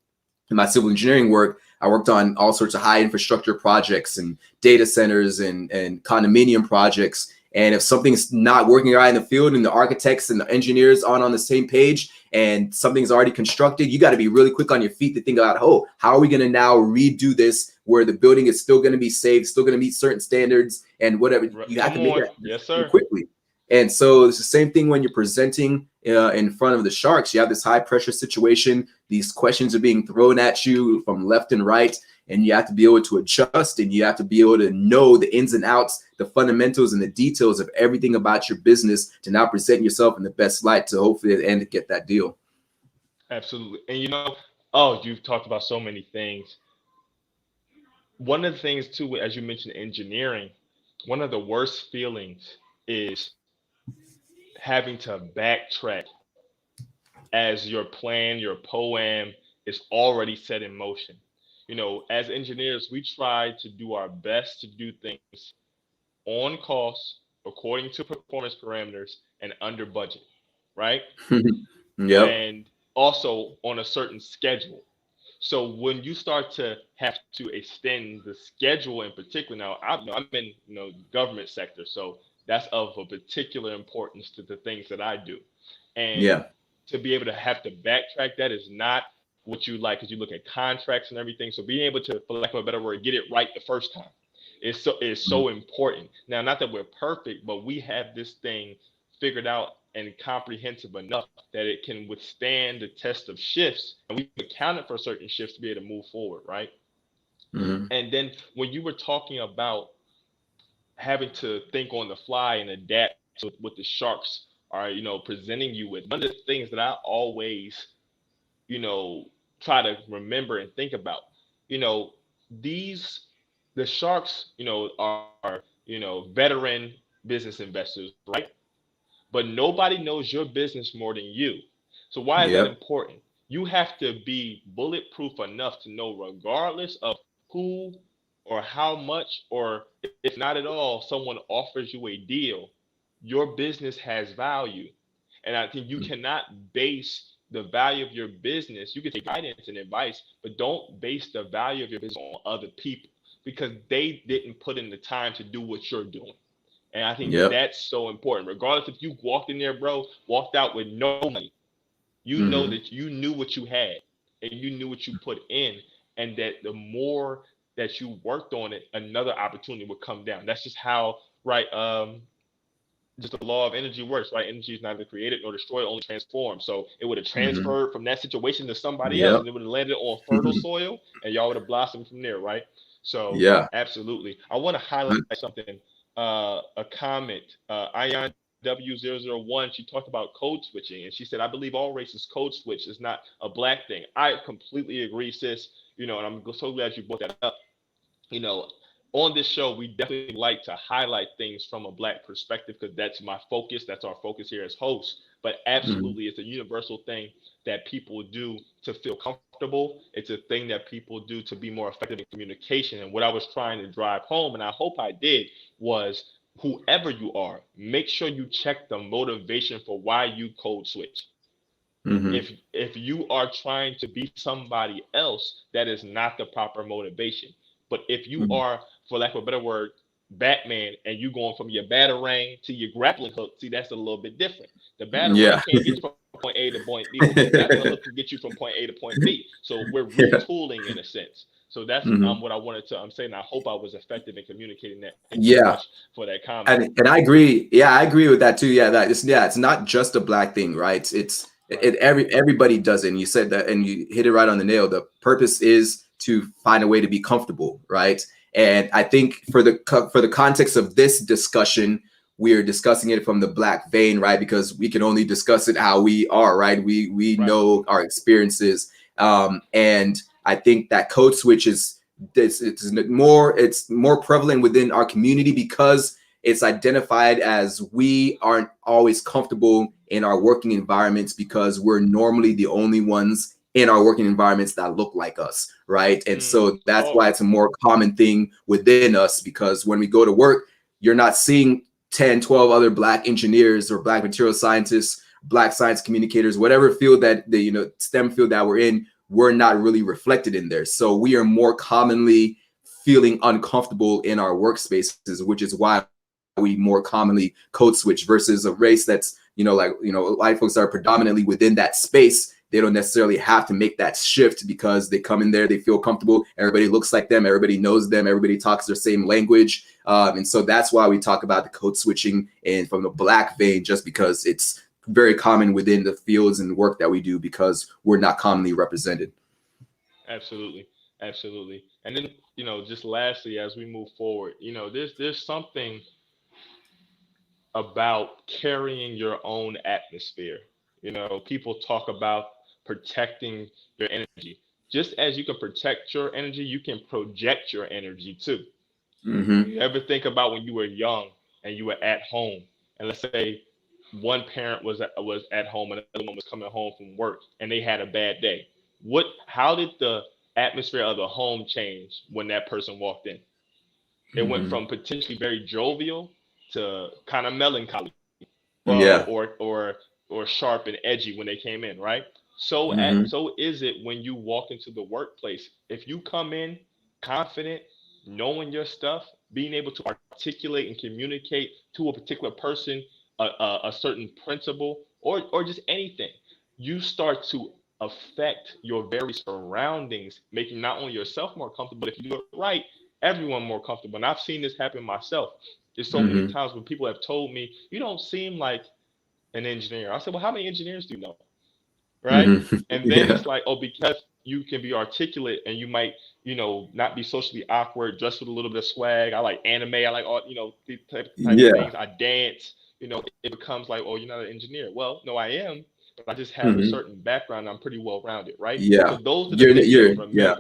in my civil engineering work, I worked on all sorts of high infrastructure projects and data centers and condominium projects. And if something's not working right in the field and the architects and the engineers aren't on the same page and something's already constructed, you got to be really quick on your feet to think about, how are we going to now redo this where the building is still going to be safe, still going to meet certain standards and whatever. You have to make that yes, sir. quickly. And so it's the same thing when you're presenting in front of the Sharks. You have this high pressure situation. These questions are being thrown at you from left and right, and you have to be able to adjust, and you have to be able to know the ins and outs, the fundamentals and the details of everything about your business to now present yourself in the best light to hopefully at the end get that deal. Absolutely. And you've talked about so many things. One of the things too, as you mentioned, engineering, one of the worst feelings is having to backtrack as your plan, your poem is already set in motion. As engineers, we try to do our best to do things on cost, according to performance parameters, and under budget, right? Yep. And also on a certain schedule. So when you start to have to extend the schedule in particular, now I'm in government sector, so that's of a particular importance to the things that I do. And to be able to have to backtrack, that is not what you like, because you look at contracts and everything. So being able to, for lack of a better word, get it right the first time is so important. Now, not that we're perfect, but we have this thing figured out and comprehensive enough that it can withstand the test of shifts, and we've accounted for certain shifts to be able to move forward, right? Mm-hmm. And then when you were talking about having to think on the fly and adapt to what the Sharks are, presenting you with, one of the things that I always, try to remember and think about, the Sharks, are, veteran business investors, right? But nobody knows your business more than you. So why is that important? You have to be bulletproof enough to know, regardless of who or how much, or if not at all, someone offers you a deal, your business has value. And I think you cannot base the value of your business. You can take guidance and advice, but don't base the value of your business on other people, because they didn't put in the time to do what you're doing. And I think that's so important. Regardless if you walked in there, walked out with no money, know that you knew what you had and you knew what you put in, and that the more that you worked on it, another opportunity would come down. That's just how, right, just the law of energy works, right? Energy is neither created nor destroyed, only transformed. So it would have transferred from that situation to somebody else, and it would have landed on fertile soil, and y'all would have blossomed from there, right? So absolutely. I want to highlight something, a comment, Ion W001, she talked about code switching, and she said, I believe all races code switch is not a black thing. I completely agree, sis, and I'm so glad you brought that up. On this show, we definitely like to highlight things from a black perspective, because that's my focus. That's our focus here as hosts. But absolutely, it's a universal thing that people do to feel comfortable. It's a thing that people do to be more effective in communication. And what I was trying to drive home, and I hope I did, was whoever you are, make sure you check the motivation for why you code switch. If you are trying to be somebody else, that is not the proper motivation. But if you are, for lack of a better word, Batman, and you going from your batarang to your grappling hook, see, that's a little bit different. The batarang can't get you from point A to point B, but the grappling hook can get you from point A to point B. So we're retooling in a sense. So that's what I wanted to say, and I hope I was effective in communicating that. Thank you so much for that comment. And I agree. Yeah, I agree with that too. It's not just a black thing, right? Everybody does it. And you said that, and you hit it right on the nail. The purpose is to find a way to be comfortable, right? And I think for the context of this discussion, we're discussing it from the Black vein, right? Because we can only discuss it how we are, right? We Right. know our experiences, and I think that code switch is it's more prevalent within our community because it's identified as we aren't always comfortable in our working environments because we're normally the only ones in our working environments that look like us, right? And so that's why it's a more common thing within us, because when we go to work, you're not seeing 10, 12 other Black engineers or Black material scientists, Black science communicators, whatever field that the STEM field that we're in, we're not really reflected in there. So we are more commonly feeling uncomfortable in our workspaces, which is why we more commonly code switch versus a race that's, white folks are predominantly within that space. They don't necessarily have to make that shift because they come in there, they feel comfortable, everybody looks like them, everybody knows them, everybody talks their same language. And so that's why we talk about the code switching and from the Black vein, just because it's very common within the fields and work that we do because we're not commonly represented. Absolutely. Absolutely. And then, just lastly, as we move forward, there's something about carrying your own atmosphere. People talk about protecting your energy. Just as you can protect your energy, you can project your energy too. Mm-hmm. You ever think about when you were young and you were at home, and let's say one parent was at home and another one was coming home from work, and they had a bad day? How did the atmosphere of the home change when that person walked in? It went from potentially very jovial to kind of melancholy, Yeah. or sharp and edgy when they came in, right? So so is it when you walk into the workplace. If you come in confident, knowing your stuff, being able to articulate and communicate to a particular person a certain principle or just anything, you start to affect your very surroundings, making not only yourself more comfortable, but if you do it right, everyone more comfortable. And I've seen this happen myself. There's so many times when people have told me, you don't seem like an engineer. I said, well, how many engineers do you know? Right. And then it's like, oh, because you can be articulate and you might, not be socially awkward, dress with a little bit of swag. I like anime. I like all, these type of things. I dance. It becomes like, oh, you're not an engineer. Well, no, I am, but I just have a certain background. I'm pretty well rounded, right? Yeah. So those are the things to remember. Yeah.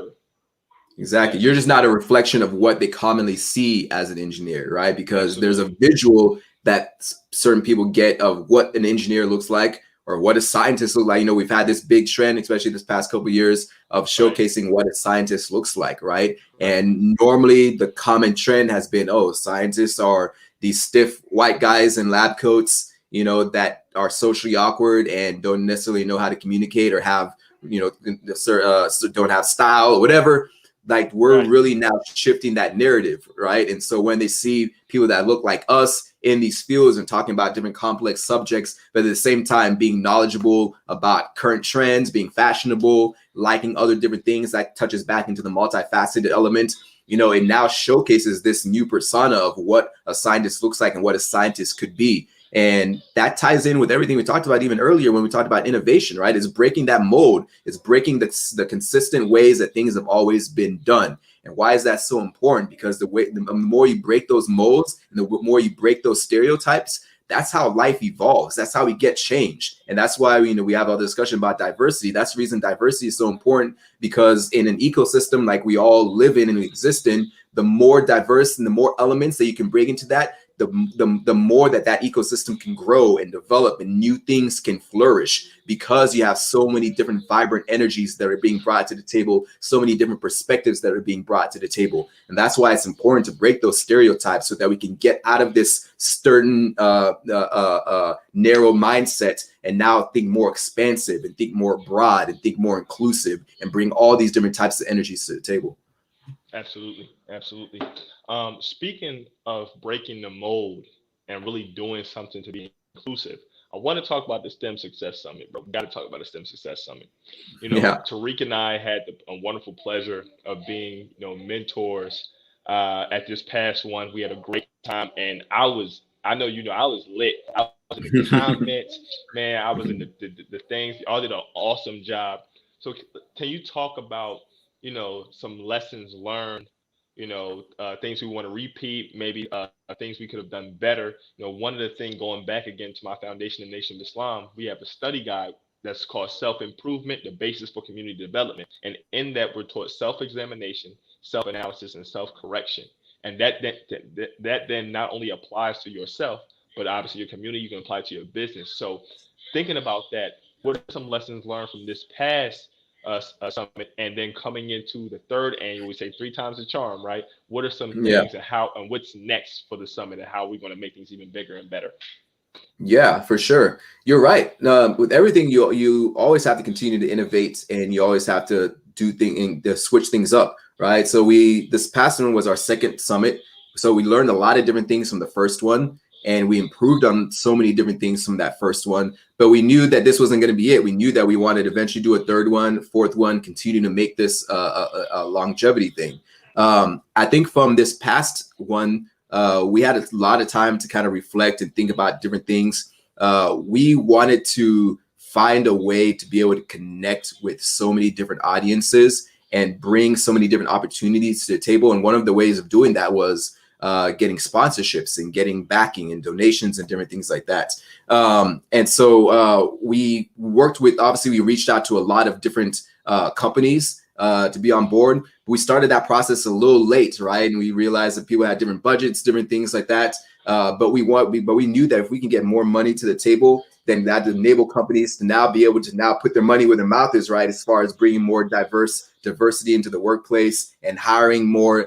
Exactly. You're just not a reflection of what they commonly see as an engineer, right? Because there's a visual that certain people get of what an engineer looks like or what a scientist looks like. We've had this big trend, especially this past couple of years, of showcasing what a scientist looks like, right? And normally the common trend has been, oh, scientists are these stiff white guys in lab coats, that are socially awkward and don't necessarily know how to communicate or have, don't have style or whatever. Like we're really now shifting that narrative, right? And so when they see people that look like us in these fields and talking about different complex subjects, but at the same time being knowledgeable about current trends, being fashionable, liking other different things, that touches back into the multifaceted element, it now showcases this new persona of what a scientist looks like and what a scientist could be. And that ties in with everything we talked about even earlier when we talked about innovation, right? It's breaking that mold. It's breaking the consistent ways that things have always been done. And why is that so important? Because the more you break those molds and the more you break those stereotypes, that's how life evolves. That's how we get change. And that's why we have a discussion about diversity. That's the reason diversity is so important, because in an ecosystem like we all live in and exist in, the more diverse and the more elements that you can bring into that, the more that ecosystem can grow and develop and new things can flourish, because you have so many different vibrant energies that are being brought to the table, so many different perspectives that are being brought to the table. And that's why it's important to break those stereotypes so that we can get out of this certain narrow mindset and now think more expansive and think more broad and think more inclusive and bring all these different types of energies to the table. Absolutely. Absolutely. Speaking of breaking the mold and really doing something to be inclusive, I want to talk about the STEM Success Summit, bro. We got to talk about the STEM Success Summit. Tariq and I had a wonderful pleasure of being, mentors at this past one. We had a great time, and I was lit. I was in the comments, man. I was in the things. Y'all did an awesome job. So can you talk about some lessons learned, things we want to repeat, maybe things we could have done better. One of the things, going back again to my foundation, the Nation of Islam, we have a study guide that's called Self Improvement, the Basis for Community Development. And in that, we're taught self examination, self analysis, and self correction. And that then not only applies to yourself, but obviously your community, you can apply to your business. So thinking about that, what are some lessons learned from this past summit, and then coming into the third annual, we say three times the charm, right? What are some Yeah. things, and how, and what's next for the summit, and how we're going to make things even bigger and better? Yeah, for sure. You're right. With everything, you always have to continue to innovate, and you always have to do things to switch things up, right? So this past one was our second summit, so we learned a lot of different things from the first one, and we improved on so many different things from that first one. But we knew that this wasn't going to be it. We knew that we wanted to eventually do a third one, fourth one, continue to make this a longevity thing. I think from this past one, we had a lot of time to kind of reflect and think about different things. We wanted to find a way to be able to connect with so many different audiences and bring so many different opportunities to the table. And one of the ways of doing that was getting sponsorships and getting backing and donations and different things like that. And so we worked with, obviously, we reached out to a lot of different companies to be on board. We started that process a little late, right? And we realized that people had different budgets, different things like that. But we knew that if we can get more money to the table, then that enable companies to now be able to now put their money where their mouth is, right? As far as bringing more diversity into the workplace and hiring more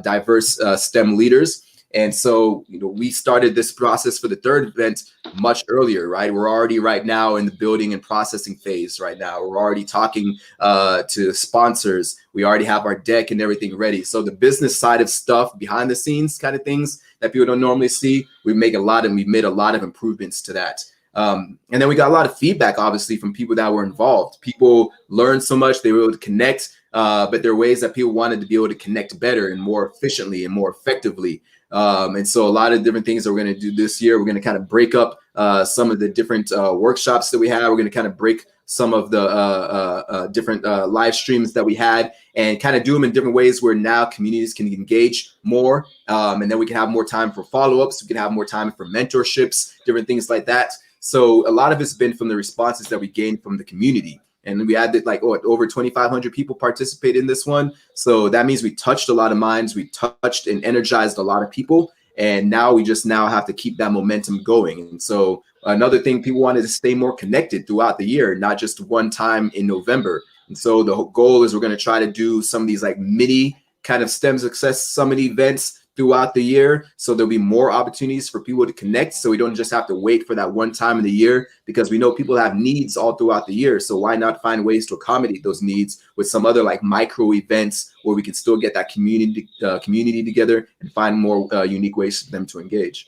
diverse STEM leaders. And so, we started this process for the third event much earlier, right? We're already right now in the building and processing phase right now. We're already talking to sponsors. We already have our deck and everything ready. So the business side of stuff, behind the scenes kind of things that people don't normally see, we made a lot of improvements to that. And then we got a lot of feedback, obviously, from people that were involved. People learned so much, they were able to connect, but there are ways that people wanted to be able to connect better and more efficiently and more effectively. And so a lot of different things that we're going to do this year. We're going to kind of break up some of the different workshops that we have. We're going to kind of break some of the different live streams that we had and kind of do them in different ways where now communities can engage more. And then we can have more time for follow-ups. We can have more time for mentorships, different things like that. So a lot of it's been from the responses that we gained from the community. And we had over 2,500 people participate in this one. So that means we touched a lot of minds. We touched and energized a lot of people. And now we just have to keep that momentum going. And so another thing, people wanted to stay more connected throughout the year, not just one time in November. And so the goal is we're going to try to do some of these like mini kind of STEM Success Summit events throughout the year. So there'll be more opportunities for people to connect. So we don't just have to wait for that one time in the year, because we know people have needs all throughout the year. So why not find ways to accommodate those needs with some other like micro events where we can still get that community together and find more unique ways for them to engage.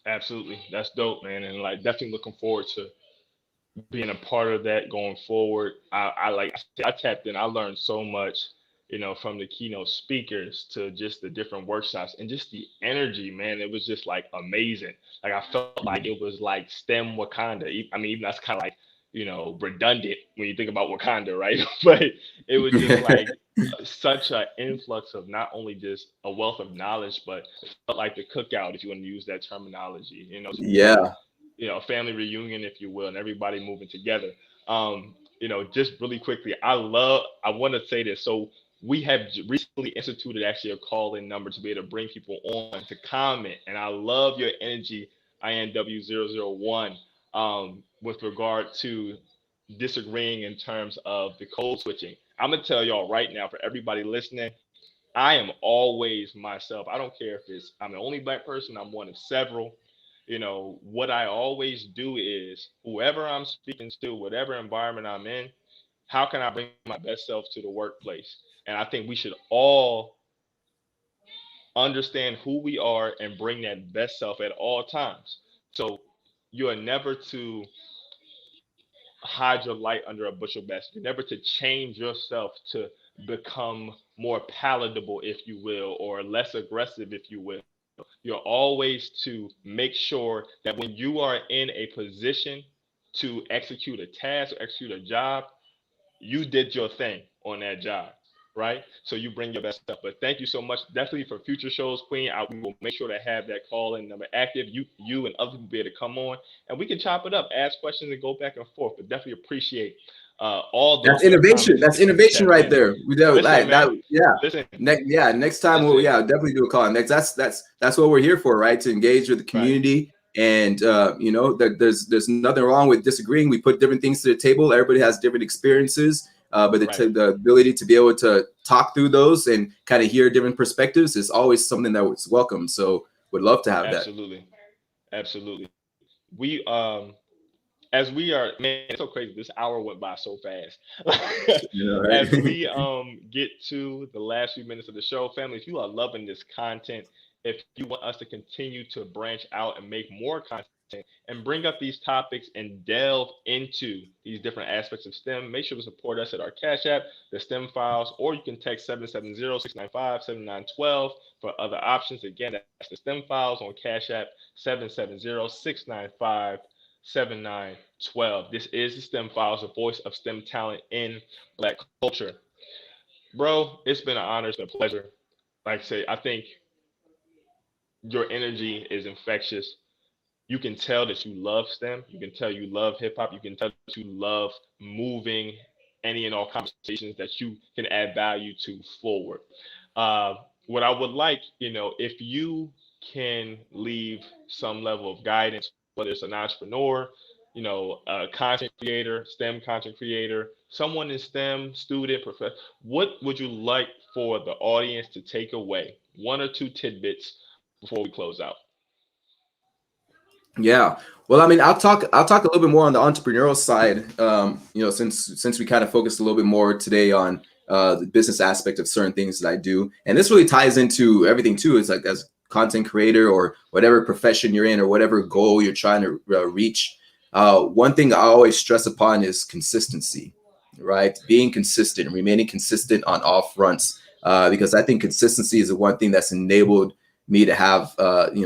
Absolutely, that's dope, man, and like definitely looking forward to being a part of that going forward. I tapped in. I learned so much, from the keynote speakers to just the different workshops and just the energy, man. It was just like amazing. Like I felt like it was like STEM Wakanda. I mean, even that's kind of like, redundant when you think about Wakanda, right? But it was just like such an influx of not only just a wealth of knowledge, but it felt like the cookout, if you want to use that terminology. Yeah. A family reunion, if you will, and everybody moving together. Just really quickly, I want to say this. So we have recently instituted actually a call-in number to be able to bring people on to comment, and I love your energy, INW001, with regard to disagreeing in terms of the code switching. I'm gonna tell y'all right now, for everybody listening, I am always myself. I don't care if I'm the only black person, I'm one of several. What I always do is whoever I'm speaking to, whatever environment I'm in, how can I bring my best self to the workplace? And I think we should all understand who we are and bring that best self at all times. So you are never to hide your light under a bushel basket. You're never to change yourself to become more palatable, if you will, or less aggressive, if you will. You're always to make sure that when you are in a position to execute a task or execute a job, you did your thing on that job, right? So you bring your best stuff. But thank you so much. Definitely for future shows, Queen. We will make sure to have that call in number active. You and other people be able to come on, and we can chop it up, ask questions, and go back and forth. But definitely appreciate all those That's good innovation. comments and That's people innovation tapping right in. there. We do Listen, like man. that. Yeah. Listen. Next time we'll Listen. definitely do a call. Next, that's what we're here for, right? To engage with the Right. community, and that there's nothing wrong with disagreeing. We put different things to the table. Everybody has different experiences, but the ability to be able to talk through those and kind of hear different perspectives is always something that was welcome. So would love to have that. Absolutely. We as we are, man, it's so crazy. This hour went by so fast. Right? As we get to the last few minutes of the show, family, if you are loving this content, if you want us to continue to branch out and make more content and bring up these topics and delve into these different aspects of STEM, make sure to support us at our Cash App, the STEM Files, or you can text 770-695-7912 for other options. Again, that's the STEM Files on Cash App, 770-695-7912. This is the STEM Files, the voice of STEM talent in Black culture. Bro, it's been an honor, it's been a pleasure. Like I say, I think your energy is infectious. You can tell that you love STEM. You can tell you love hip hop. You can tell that you love moving any and all conversations that you can add value to forward. What I would like, if you can leave some level of guidance, whether it's an entrepreneur, a content creator, STEM content creator, someone in STEM, student, professor, what would you like for the audience to take away? One or two tidbits before we close out. Yeah. Well, I mean, I'll talk a little bit more on the entrepreneurial side. Since we kind of focused a little bit more today on the business aspect of certain things that I do, and this really ties into everything too. Is like as content creator or whatever profession you're in or whatever goal you're trying to reach. One thing I always stress upon is consistency, right? Being consistent, remaining consistent on all fronts, because I think consistency is the one thing that's enabled me to have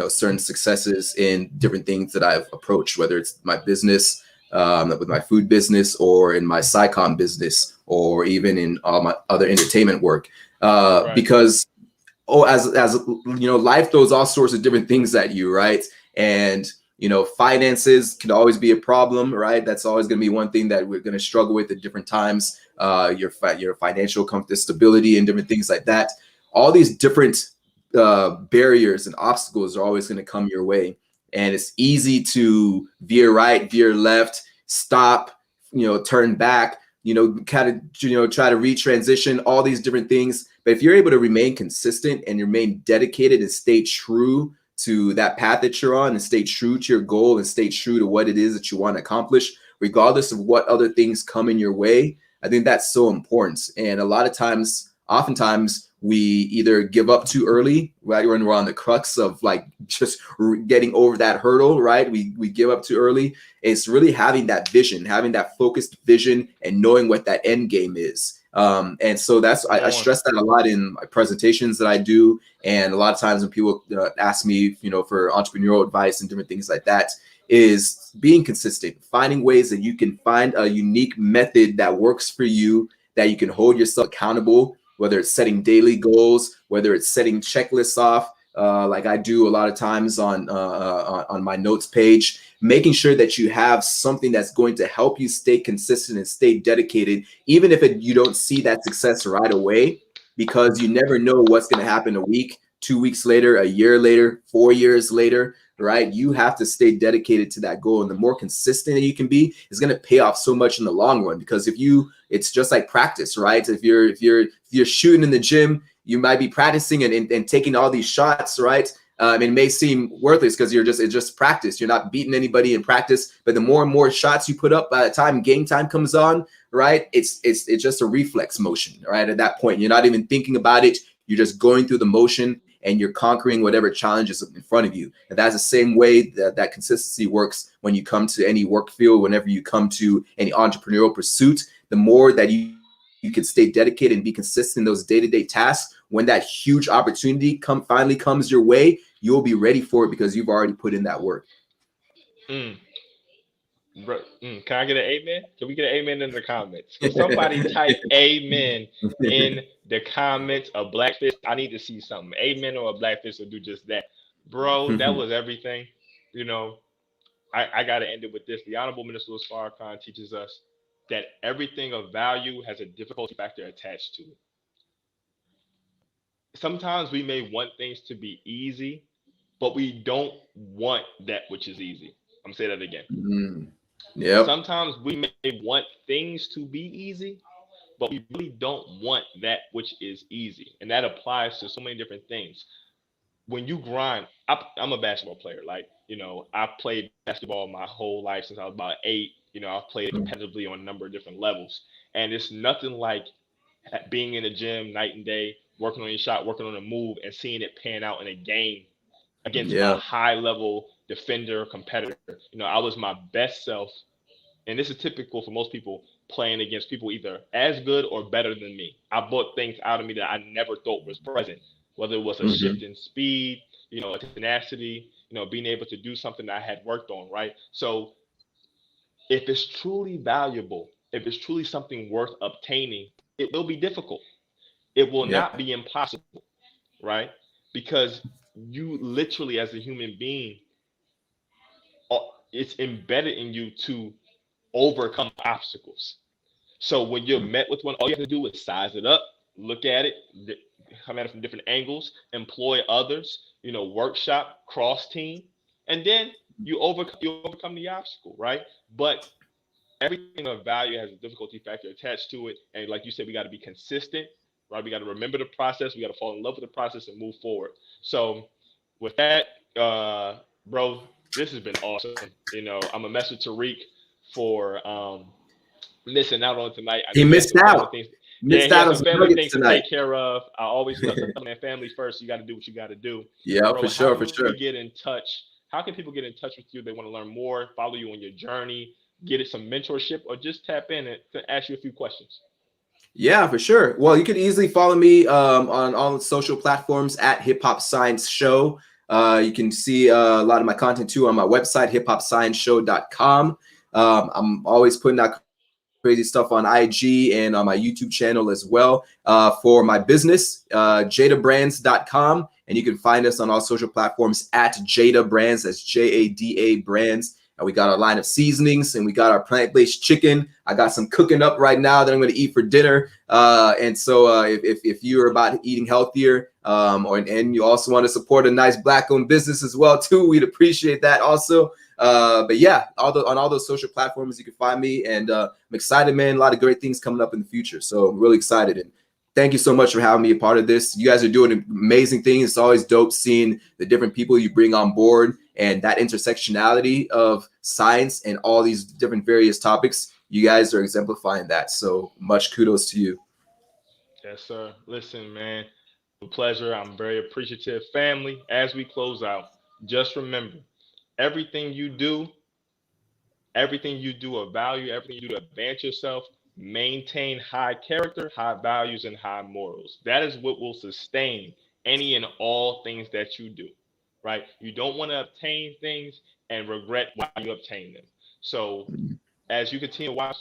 certain successes in different things that I've approached, whether it's my business, with my food business, or in my SciComm business, or even in all my other entertainment work. Right. Because as life throws all sorts of different things at you, right? And finances can always be a problem, right? That's always going to be one thing that we're going to struggle with at different times. Your financial stability and different things like that. All these different barriers and obstacles are always going to come your way, and it's easy to veer right, veer left, stop, turn back, kind of try to retransition, all these different things. But if you're able to remain consistent and remain dedicated and stay true to that path that you're on, and stay true to your goal, and stay true to what it is that you want to accomplish, regardless of what other things come in your way, I think that's so important. And a lot of times, oftentimes, we either give up too early, right? When we're on the crux of like just getting over that hurdle, right? We give up too early. It's really having that vision, having that focused vision, and knowing what that end game is. And so that's I stress that a lot in my presentations that I do, and a lot of times when people ask me, for entrepreneurial advice and different things like that, is being consistent, finding ways that you can find a unique method that works for you, that you can hold yourself accountable. Whether it's setting daily goals, whether it's setting checklists off, like I do a lot of times on my notes page, making sure that you have something that's going to help you stay consistent and stay dedicated, even if you don't see that success right away, because you never know what's going to happen a week, 2 weeks later, a year later, 4 years later, right? You have to stay dedicated to that goal. And the more consistent that you can be is going to pay off so much in the long run, because it's just like practice, right? If you're shooting in the gym, you might be practicing and taking all these shots, right? It may seem worthless because it's just practice. You're not beating anybody in practice, but the more and more shots you put up, by the time game time comes on, right? It's just a reflex motion, right? At that point, you're not even thinking about it. You're just going through the motion, and you're conquering whatever challenges in front of you. And that's the same way that consistency works when you come to any work field, whenever you come to any entrepreneurial pursuit. The more that you can stay dedicated and be consistent in those day-to-day tasks, when that huge opportunity finally comes your way, you'll be ready for it because you've already put in that work. Bro, can I get an amen? Can we get an amen in the comments? Can somebody type amen in the comments? A blackfish. I need to see something. Amen or a blackfish will do just that. Bro, that was everything. You know, I got to end it with this. The Honorable Minister Louis Farrakhan teaches us that everything of value has a difficulty factor attached to it. Sometimes we may want things to be easy, but we don't want that which is easy. I'm saying that again. Yep. Sometimes we may want things to be easy, but we really don't want that which is easy. And that applies to so many different things. When you grind, I'm a basketball player. Like, you know, I've played basketball my whole life since I was about 8. You know, I've played competitively on a number of different levels. And it's nothing like being in the gym night and day, working on your shot, working on a move, and seeing it pan out in a game against a high level defender, competitor. You know, I was my best self. And this is typical for most people playing against people either as good or better than me. I brought things out of me that I never thought was present, whether it was a shift in speed, you know, a tenacity, you know, being able to do something that I had worked on, right? So if it's truly valuable, if it's truly something worth obtaining, it will be difficult. It will not be impossible, right? Because you literally, as a human being, it's embedded in you to overcome obstacles. So when you're met with one, all you have to do is size it up, look at it, come at it from different angles, employ others, you know, workshop, cross team, and then you overcome the obstacle, right? But everything of value has a difficulty factor attached to it. And like you said, we got to be consistent, right? We got to remember the process. We got to fall in love with the process and move forward. So with that, bro, this has been awesome. You know, I'm a mess with Tariq for missing out on tonight. He missed out. Yeah, he has some family things to take care of. I always tell them that family first. You got to do what you got to do. Yeah, bro, for sure, for sure. Get in touch. How can people get in touch with you? They want to learn more, follow you on your journey, get some mentorship, or just tap in and ask you a few questions. Yeah, for sure. Well, you can easily follow me on all the social platforms at Hip Hop Science Show. You can see a lot of my content too on my website, hiphopscienceshow.com. I'm always putting out crazy stuff on IG and on my YouTube channel as well. For my business, jadabrands.com. And you can find us on all social platforms at Jada Brands. That's Jada Brands. And we got our line of seasonings and we got our plant-based chicken. I got some cooking up right now that I'm going to eat for dinner. And so if you're about eating healthier and you also want to support a nice Black-owned business as well too, we'd appreciate that also. But yeah, on all those social platforms, you can find me. And I'm excited, man. A lot of great things coming up in the future. So I'm really excited. And thank you so much for having me a part of this. You guys are doing amazing things. It's always dope seeing the different people you bring on board and that intersectionality of science and all these different various topics. You guys are exemplifying that. So much kudos to you. Yes, sir. Listen, man, a pleasure. I'm very appreciative. Family, as we close out, just remember, everything you do of value, everything you do to advance yourself, maintain high character, high values, and high morals. That is what will sustain any and all things that you do, right? You don't want to obtain things and regret why you obtain them. So as you continue to watch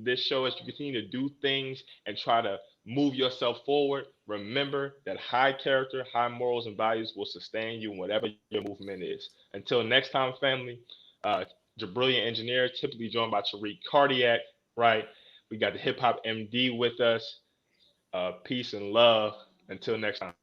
this show, as you continue to do things and try to move yourself forward, remember that high character, high morals, and values will sustain you in whatever your movement is. Until next time, family, Jabrillion Engineer, typically joined by Tariq Cardiac, right? We got the Hip Hop MD with us. Peace and love. Until next time.